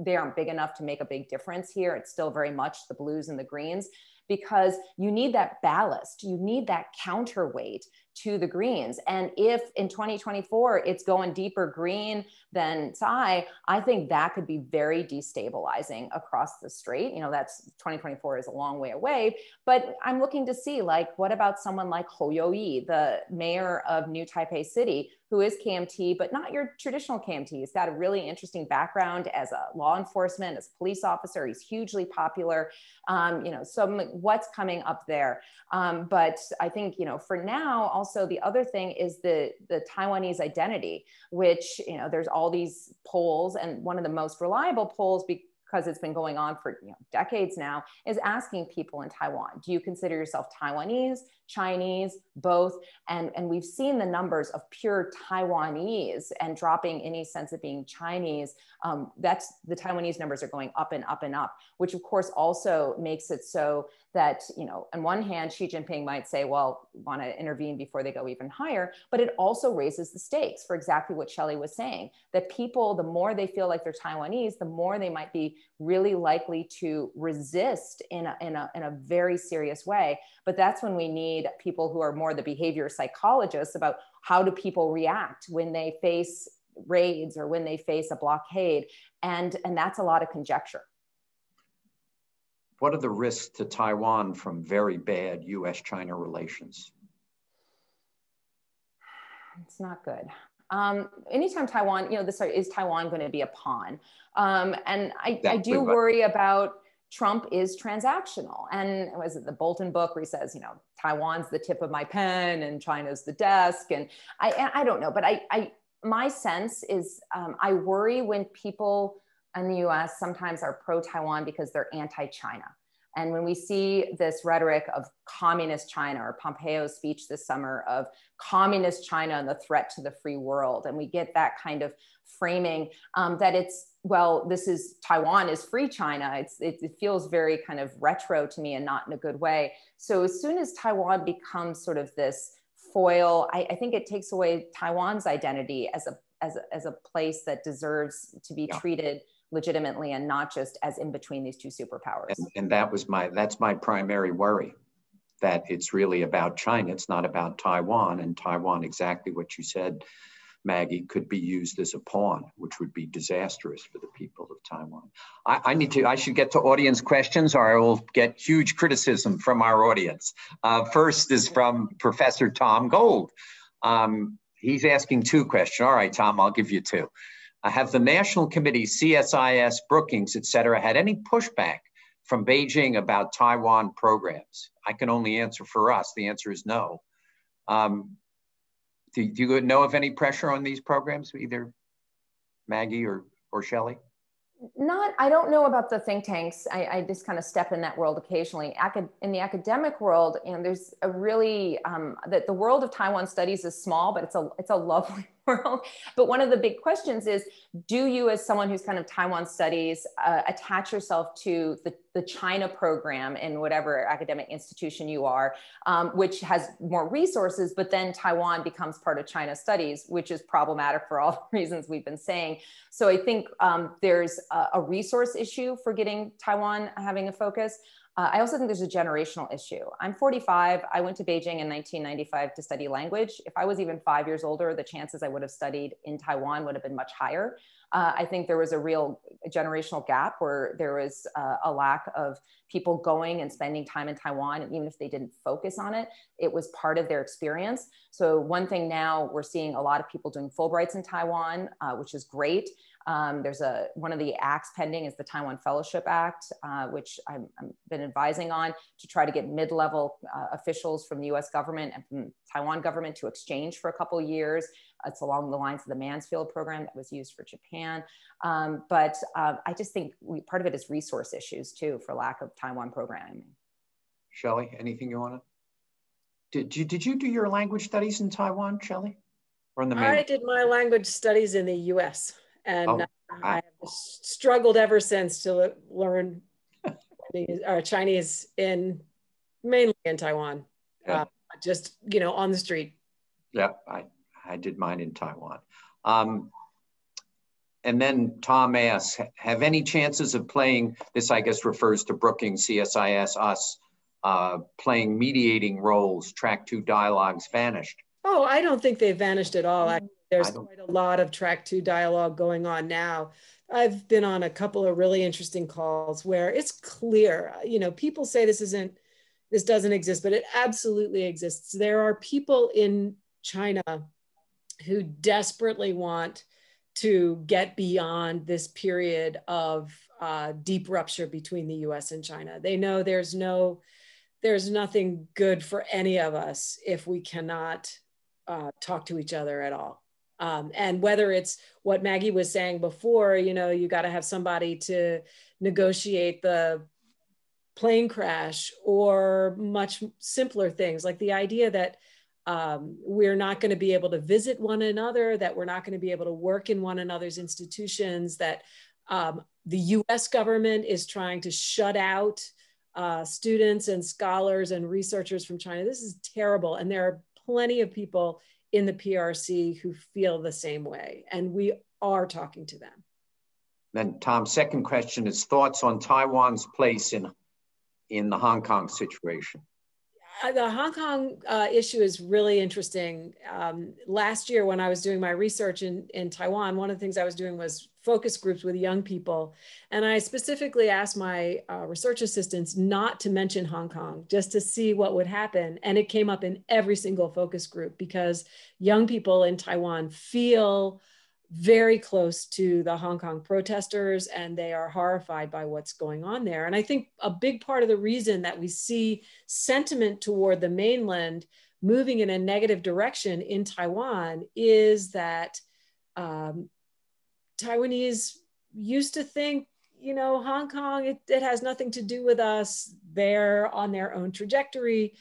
big enough to make a big difference here. It's still very much the blues and the greens, because you need that ballast. You need that counterweight to the greens. And if in 2024, it's going deeper green than Tsai, I think that could be very destabilizing across the strait. You know, that's 2024 is a long way away, but I'm looking to see, like, what about someone like Hou You-yi, the mayor of New Taipei City, who is KMT, but not your traditional KMT. He's got a really interesting background as a law enforcement, as a police officer. He's hugely popular. So what's coming up there? But I think, for now, also the other thing is the Taiwanese identity, which, there's all these polls, and one of the most reliable polls, because it's been going on for decades now, is asking people in Taiwan, do you consider yourself Taiwanese, Chinese, both? And we've seen the numbers of pure Taiwanese and dropping any sense of being Chinese. That's the Taiwanese numbers are going up and up and up, which of course also makes it so that, on one hand, Xi Jinping might say, well, want to intervene before they go even higher, but it also raises the stakes for exactly what Shelley was saying, that people, the more they feel like they're Taiwanese, the more they might be really likely to resist in a very serious way. But that's when we need people who are more the behavior psychologists about how do people react when they face raids or when they face a blockade. And that's a lot of conjecture. What are the risks to Taiwan from very bad US-China relations? It's not good. Anytime Taiwan, is Taiwan going to be a pawn? And I do worry about Trump is transactional. And was it the Bolton book where he says, Taiwan's the tip of my pen and China's the desk? And I don't know, but my sense is I worry when people in the US sometimes are pro-Taiwan because they're anti-China. And when we see this rhetoric of communist China, or Pompeo's speech this summer of communist China and the threat to the free world, and we get that kind of framing that it's, well, Taiwan is free China. It feels very kind of retro to me and not in a good way. So as soon as Taiwan becomes sort of this foil, I think it takes away Taiwan's identity as a place that deserves to be treated legitimately and not just as in between these two superpowers. And that's my primary worry, that it's really about China. It's not about Taiwan, and Taiwan, exactly what you said, Maggie, could be used as a pawn, which would be disastrous for the people of Taiwan. I should get to audience questions, or I will get huge criticism from our audience. First is from Professor Tom Gold. He's asking two questions. All right, Tom, I'll give you two. Have the National Committee, CSIS, Brookings, et cetera, had any pushback from Beijing about Taiwan programs? I can only answer for us. The answer is no. Do you know of any pressure on these programs, either Maggie or Shelley? I don't know about the think tanks. I just kind of step in that world occasionally. In the academic world, there's a really, that the world of Taiwan studies is small, but it's a lovely world. But one of the big questions is, do you, as someone who's kind of Taiwan studies, attach yourself to the China program in whatever academic institution you are, which has more resources, but then Taiwan becomes part of China studies, which is problematic for all the reasons we've been saying. So I think there's a resource issue for getting Taiwan having a focus. I also think there's a generational issue. I'm 45. I went to Beijing in 1995 to study language. If I was even 5 years older, the chances I would have studied in Taiwan would have been much higher. I think there was a real generational gap where there was a lack of people going and spending time in Taiwan. And even if they didn't focus on it, it was part of their experience. So one thing now, we're seeing a lot of people doing Fulbrights in Taiwan, which is great. There's one of the acts pending is the Taiwan Fellowship Act, which I've been advising on to try to get mid-level officials from the US government and from the Taiwan government to exchange for a couple of years. It's along the lines of the Mansfield program that was used for Japan. But I just think part of it is resource issues too, for lack of Taiwan programming. Shelley, anything you want to? Did you do your language studies in Taiwan, Shelley? Or in the mainland? I did my language studies in the US. And I have struggled ever since to learn Chinese mainly in Taiwan, yeah. Just, on the street. Yeah, I did mine in Taiwan. And then Tom asks, have any chances of playing, this I guess refers to Brookings, CSIS, us, playing mediating roles, track 2 dialogues vanished? Oh, I don't think they've vanished at all. Actually, there's quite a lot of track 2 dialogue going on now. I've been on a couple of really interesting calls where it's clear, people say this doesn't exist, but it absolutely exists. There are people in China who desperately want to get beyond this period of deep rupture between the US and China. They know there's nothing good for any of us if we cannot talk to each other at all. And whether it's what Maggie was saying before, you got to have somebody to negotiate the plane crash, or much simpler things like the idea that we're not going to be able to visit one another, that we're not going to be able to work in one another's institutions, that the US government is trying to shut out students and scholars and researchers from China. This is terrible. And there are plenty of people in the PRC who feel the same way. And we are talking to them. Then Tom's second question is thoughts on Taiwan's place in the Hong Kong situation. The Hong Kong issue is really interesting. Last year, when I was doing my research in Taiwan, one of the things I was doing was focus groups with young people. And I specifically asked my research assistants not to mention Hong Kong, just to see what would happen. And it came up in every single focus group because young people in Taiwan feel very close to the Hong Kong protesters, and they are horrified by what's going on there. And I think a big part of the reason that we see sentiment toward the mainland moving in a negative direction in Taiwan is that Taiwanese used to think, Hong Kong, it has nothing to do with us. They're on their own trajectory.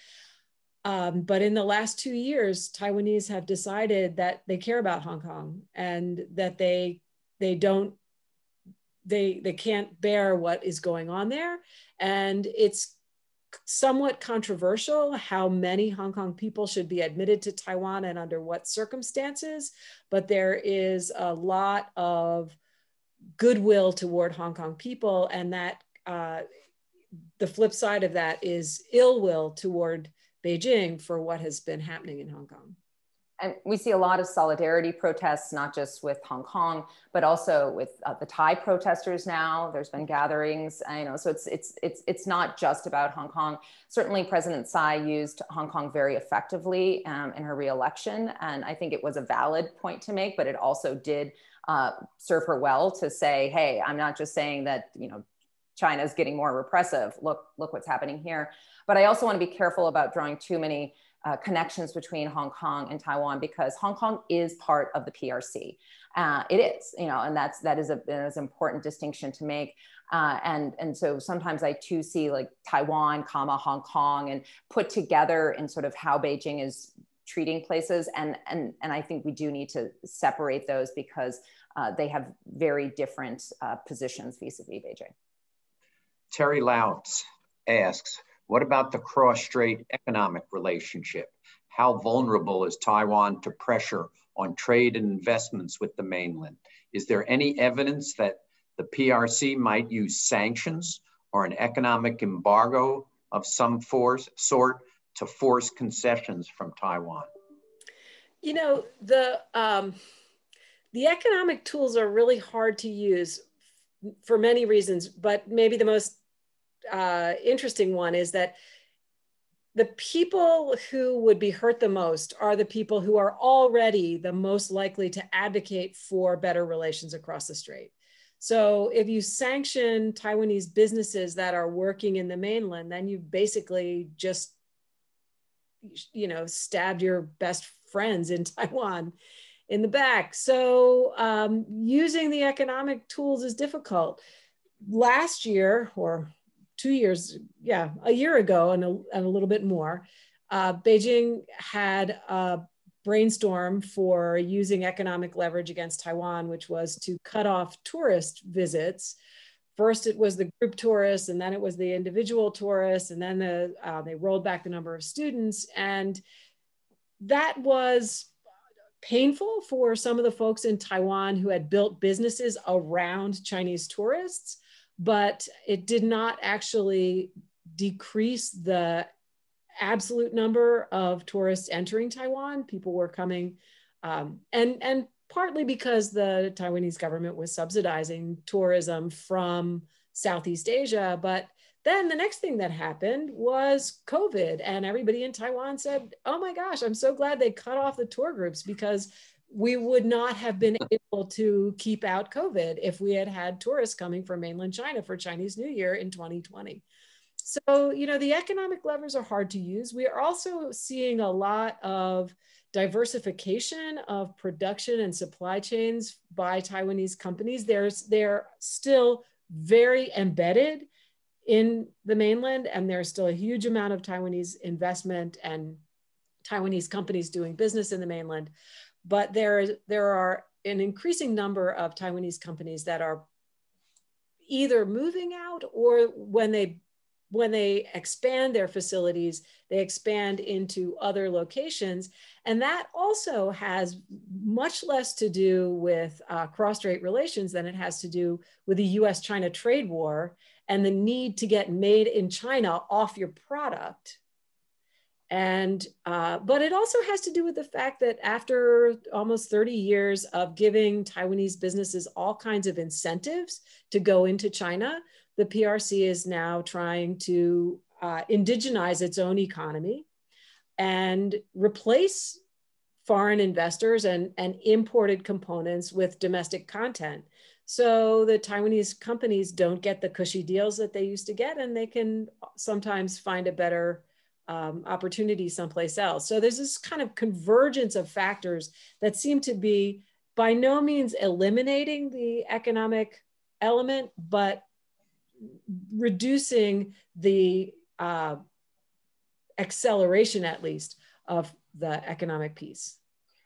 But in the last 2 years, Taiwanese have decided that they care about Hong Kong and that they can't bear what is going on there. And it's somewhat controversial how many Hong Kong people should be admitted to Taiwan and under what circumstances, but there is a lot of goodwill toward Hong Kong people, and that the flip side of that is ill will toward Beijing for what has been happening in Hong Kong. And we see a lot of solidarity protests, not just with Hong Kong, but also with the Thai protesters now. There's been gatherings, so it's not just about Hong Kong. Certainly President Tsai used Hong Kong very effectively in her re-election. And I think it was a valid point to make, but it also did serve her well to say, hey, I'm not just saying that, China's getting more repressive. Look what's happening here. But I also want to be careful about drawing too many connections between Hong Kong and Taiwan, because Hong Kong is part of the PRC. It is, and that is an important distinction to make. And so sometimes I too see like Taiwan, Hong Kong, and put together in sort of how Beijing is treating places. And I think we do need to separate those because they have very different positions vis-a-vis Beijing. Terry Louts asks, what about the cross-strait economic relationship? How vulnerable is Taiwan to pressure on trade and investments with the mainland? Is there any evidence that the PRC might use sanctions or an economic embargo of some sort to force concessions from Taiwan? You know, the economic tools are really hard to use for many reasons, but maybe the most interesting one is that the people who would be hurt the most are the people who are already the most likely to advocate for better relations across the strait. So if you sanction Taiwanese businesses that are working in the mainland, then you basically just, you know, stabbed your best friends in Taiwan in the back. So using the economic tools is difficult. Last year, or 2 years, yeah, a year ago and a little bit more, Beijing had a brainstorm for using economic leverage against Taiwan, which was to cut off tourist visits. First, it was the group tourists, and then it was the individual tourists, and then they rolled back the number of students. And that was painful for some of the folks in Taiwan who had built businesses around Chinese tourists, but it did not actually decrease the absolute number of tourists entering Taiwan. People were coming, and partly because the Taiwanese government was subsidizing tourism from Southeast Asia. But then the next thing that happened was COVID, and everybody in Taiwan said, oh my gosh, I'm so glad they cut off the tour groups, because we would not have been able to keep out COVID if we had had tourists coming from mainland China for Chinese New Year in 2020. So, you know, the economic levers are hard to use. We are also seeing a lot of diversification of production and supply chains by Taiwanese companies. They're still very embedded in the mainland, and there's still a huge amount of Taiwanese investment and Taiwanese companies doing business in the mainland. But there are an increasing number of Taiwanese companies that are either moving out, or when they expand their facilities, they expand into other locations. And that also has much less to do with cross-strait relations than it has to do with the US-China trade war and the need to get made in China off your product. And, but it also has to do with the fact that after almost 30 years of giving Taiwanese businesses all kinds of incentives to go into China, the PRC is now trying to indigenize its own economy and replace foreign investors and imported components with domestic content. So the Taiwanese companies don't get the cushy deals that they used to get, and they can sometimes find a better opportunity someplace else. So there's this kind of convergence of factors that seem to be by no means eliminating the economic element, but reducing the acceleration, at least, of the economic piece.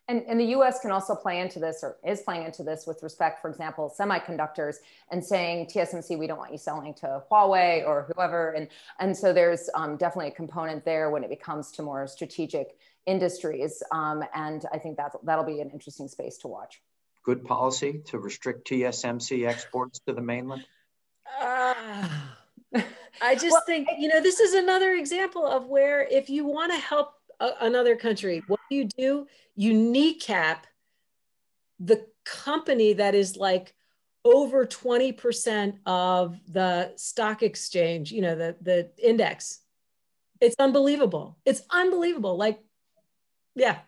And the US can also play into this, or is playing into this, with respect, for example, semiconductors, and saying, TSMC, we don't want you selling to Huawei or whoever. And so there's definitely a component there when it becomes to more strategic industries. And I think that'll be an interesting space to watch. Good policy to restrict TSMC exports to the mainland? I just think, you know, this is another example of where, if you want to help another country, what do? You kneecap the company that is like over 20% of the stock exchange, you know, the index. It's unbelievable. It's unbelievable. Like, yeah.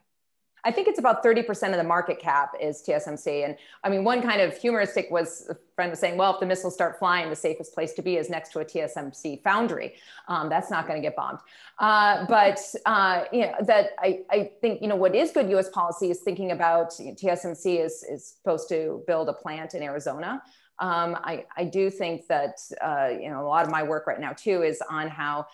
I think it's about 30% of the market cap is TSMC. And I mean, one kind of humoristic was, a friend was saying, well, if the missiles start flying, the safest place to be is next to a TSMC foundry. That's not going to get bombed. But you know, that I think, you know, what is good US policy is thinking about, you know, TSMC is supposed to build a plant in Arizona. I do think that, you know, a lot of my work right now too is on how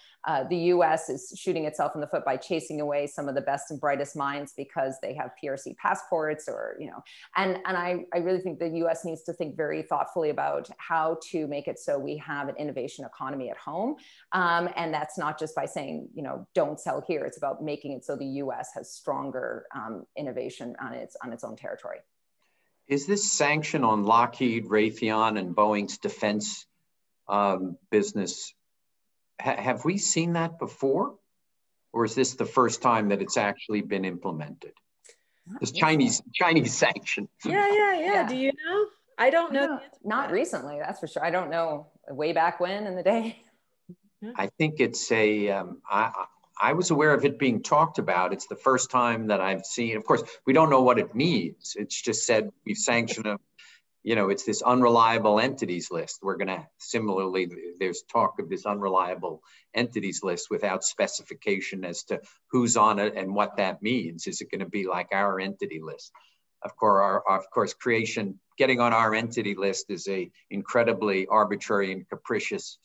the US is shooting itself in the foot by chasing away some of the best and brightest minds because they have PRC passports, or, you know, and I really think the US needs to think very thoughtfully about how to make it so we have an innovation economy at home. And that's not just by saying, you know, don't sell here. It's about making it so the US has stronger innovation on its own territory. Is this sanction on Lockheed, Raytheon, and Boeing's defense business. Have we seen that before? Or is this the first time that it's actually been implemented? This Chinese sanction. Yeah. Do you know? I don't know. Not recently, that's for sure. I don't know way back when in the day. I think it's I was aware of it being talked about. It's the first time that I've seen, of course, we don't know what it means. It's just said we've sanctioned a, it's this unreliable entities list. We're going to, similarly, there's talk of this unreliable entities list without specification as to who's on it and what that means. Is it going to be like our entity list? Of course, getting on our entity list is a incredibly arbitrary and capricious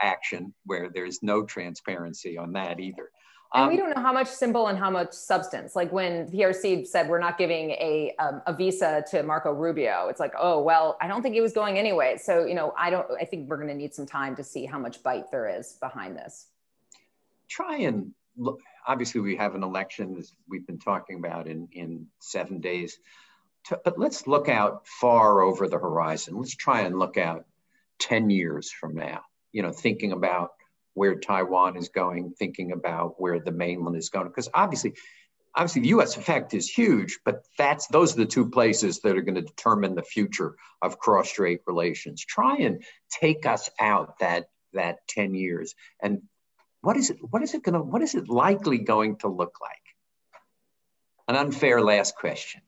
action where there's no transparency on that either. And we don't know how much symbol and how much substance. Like when PRC said we're not giving a visa to Marco Rubio, it's like, oh, well, I don't think he was going anyway. So, I think we're going to need some time to see how much bite there is behind this. Try and look, obviously we have an election, as we've been talking about, in 7 days. But let's look out far over the horizon. Let's try and look out 10 years from now. Thinking about where Taiwan is going, thinking about where the mainland is going, because obviously the U.S. effect is huge, but those are the two places that are going to determine the future of cross-strait relations. Try and take us out that 10 years, and what is it likely going to look like? An unfair last question.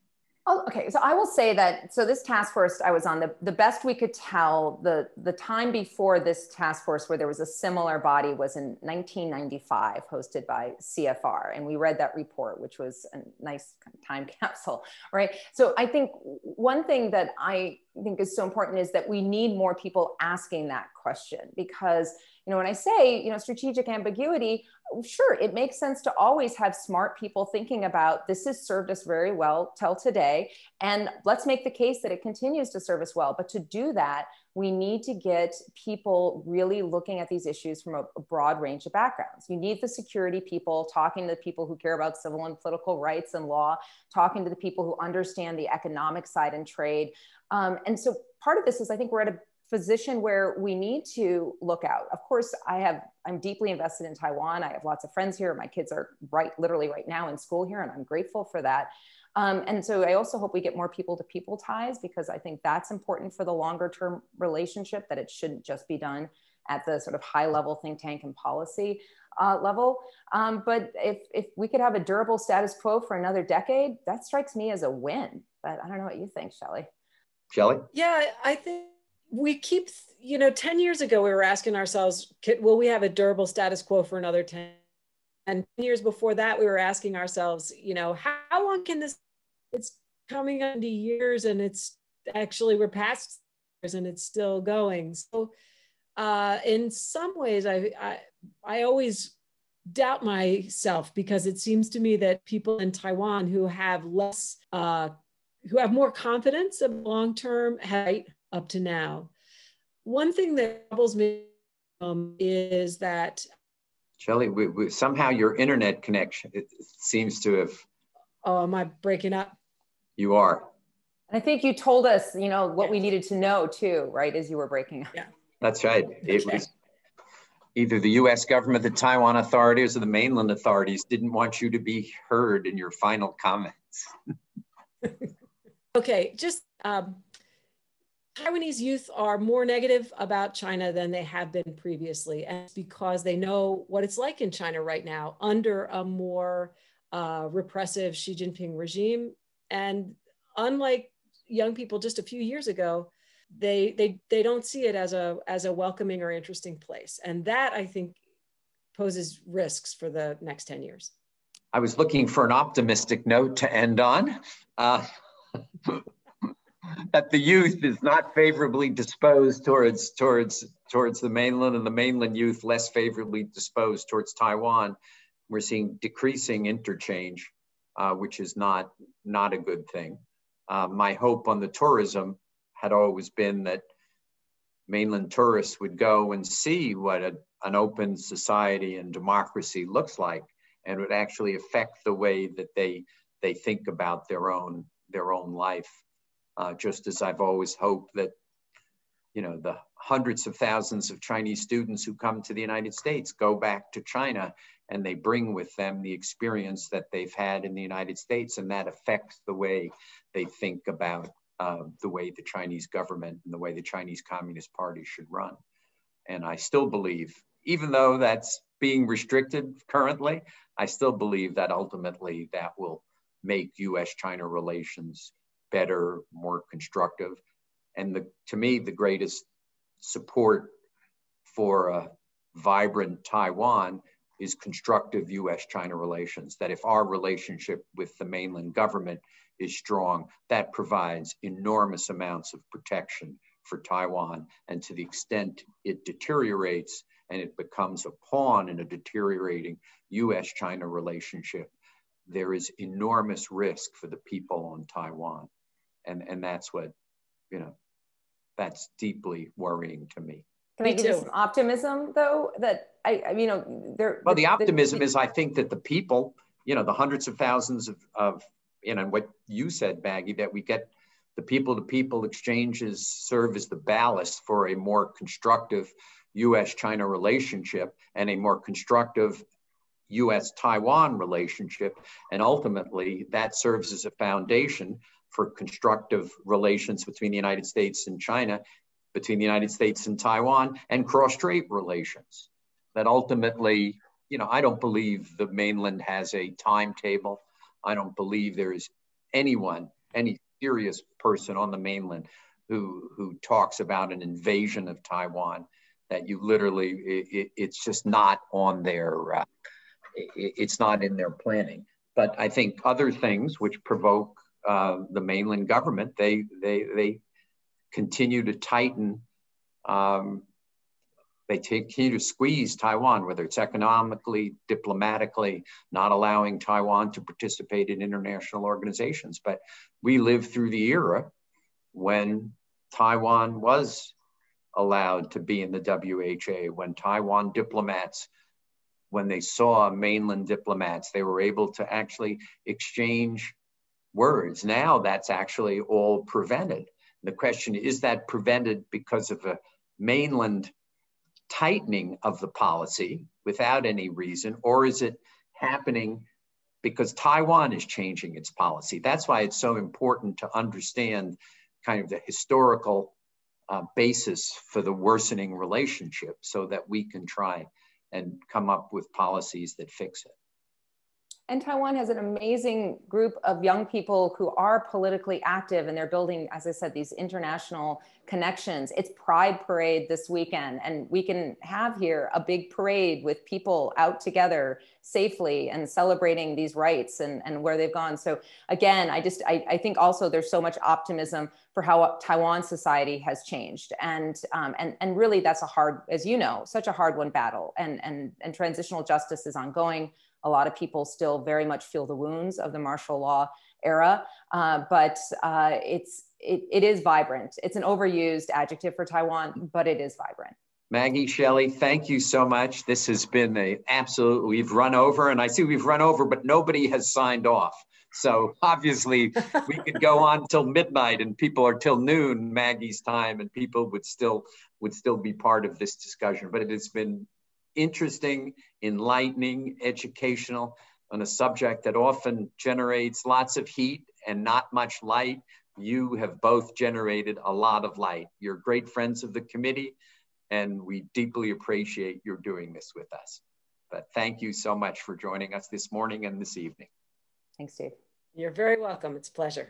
Oh, okay, so I will say that, so this task force I was on, the best we could tell, the time before this task force where there was a similar body was in 1995, hosted by CFR. And we read that report, which was a nice time capsule, right? So I think one thing that I think is so important is that we need more people asking that question, because when I say, strategic ambiguity, sure, it makes sense to always have smart people thinking about this has served us very well till today, and let's make the case that it continues to serve us well. But to do that, we need to get people really looking at these issues from a broad range of backgrounds. You need the security people talking to the people who care about civil and political rights and law, talking to the people who understand the economic side and trade. And so part of this is, I think we're at a position where we need to look out. Of course, I'm deeply invested in Taiwan. I have lots of friends here. My kids are literally right now in school here, and I'm grateful for that. And so I also hope we get more people-to-people ties, because I think that's important for the longer-term relationship, that it shouldn't just be done at the sort of high-level think tank and policy level. But if we could have a durable status quo for another decade, that strikes me as a win. But I don't know what you think, Shelley. Shelley? Yeah, I think we keep, 10 years ago, we were asking ourselves, will we have a durable status quo for another 10? And 10 years before that, we were asking ourselves, how long can this, it's coming on to years, and it's actually, we're past years and it's still going. So in some ways, I always doubt myself, because it seems to me that people in Taiwan who have who have more confidence of long-term height up to now. One thing that troubles me is that, Shelley, somehow your internet connection, it seems to have. Oh, am I breaking up? You are. And I think you told us, what we needed to know too, right, as you were breaking up. Yeah. That's right. It was either the U.S. government, the Taiwan authorities, or the mainland authorities didn't want you to be heard in your final comments. Okay, just Taiwanese youth are more negative about China than they have been previously, and it's because they know what it's like in China right now under a more repressive Xi Jinping regime. And unlike young people just a few years ago, they don't see it as a welcoming or interesting place. And that, I think, poses risks for the next 10 years. I was looking for an optimistic note to end on. That the youth is not favorably disposed towards the mainland, and the mainland youth less favorably disposed towards Taiwan. We're seeing decreasing interchange, which is not a good thing. My hope on the tourism had always been that mainland tourists would go and see what an open society and democracy looks like, and would actually affect the way that they think about their own life. Just as I've always hoped that, the hundreds of thousands of Chinese students who come to the United States go back to China, and they bring with them the experience that they've had in the United States, and that affects the way they think about the way the Chinese government and the way the Chinese Communist Party should run. And I still believe, even though that's being restricted currently, I still believe that ultimately that will make US-China relations better, more constructive. And to me, the greatest support for a vibrant Taiwan is constructive US-China relations, that if our relationship with the mainland government is strong, that provides enormous amounts of protection for Taiwan. And to the extent it deteriorates and it becomes a pawn in a deteriorating US-China relationship, there is enormous risk for the people on Taiwan. And that's what, that's deeply worrying to me. Can I give you some optimism, though? That well, the optimism is, I think that the people, the hundreds of thousands of what you said, Maggie, that we get the people-to-people exchanges serve as the ballast for a more constructive US-China relationship and a more constructive US-Taiwan relationship. And ultimately, that serves as a foundation for constructive relations between the United States and China, between the United States and Taiwan, and cross-strait relations. That ultimately, I don't believe the mainland has a timetable. I don't believe there is any serious person on the mainland who talks about an invasion of Taiwan, that you literally, it's just not on their, it's not in their planning. But I think other things which provoke the mainland government, they continue to tighten, they continue to squeeze Taiwan, whether it's economically, diplomatically, not allowing Taiwan to participate in international organizations. But we lived through the era when Taiwan was allowed to be in the WHA, when Taiwan diplomats, when they saw mainland diplomats, they were able to actually exchange words. Now that's actually all prevented. The question is that prevented because of a mainland tightening of the policy without any reason, or is it happening because Taiwan is changing its policy? That's why it's so important to understand kind of the historical basis for the worsening relationship, so that we can try and come up with policies that fix it. And Taiwan has an amazing group of young people who are politically active, and they're building, as I said, these international connections. It's Pride Parade this weekend, and we can have here a big parade with people out together safely and celebrating these rights and where they've gone. So again, I think also there's so much optimism for how Taiwan society has changed. And really that's a hard, as you know, such a hard-won battle, and transitional justice is ongoing. A lot of people still very much feel the wounds of the martial law era, but it is vibrant. It's an overused adjective for Taiwan, but it is vibrant. Maggie, Shelley, thank you so much. This has been a absolute, we've run over, and I see we've run over, but nobody has signed off. So obviously we could go on till midnight and people are till noon, Maggie's time, and people would still be part of this discussion. But it has been interesting, enlightening, educational, on a subject that often generates lots of heat and not much light. You have both generated a lot of light. You're great friends of the committee, and we deeply appreciate your doing this with us. But thank you so much for joining us this morning and this evening. Thanks, Steve. You're very welcome. It's a pleasure.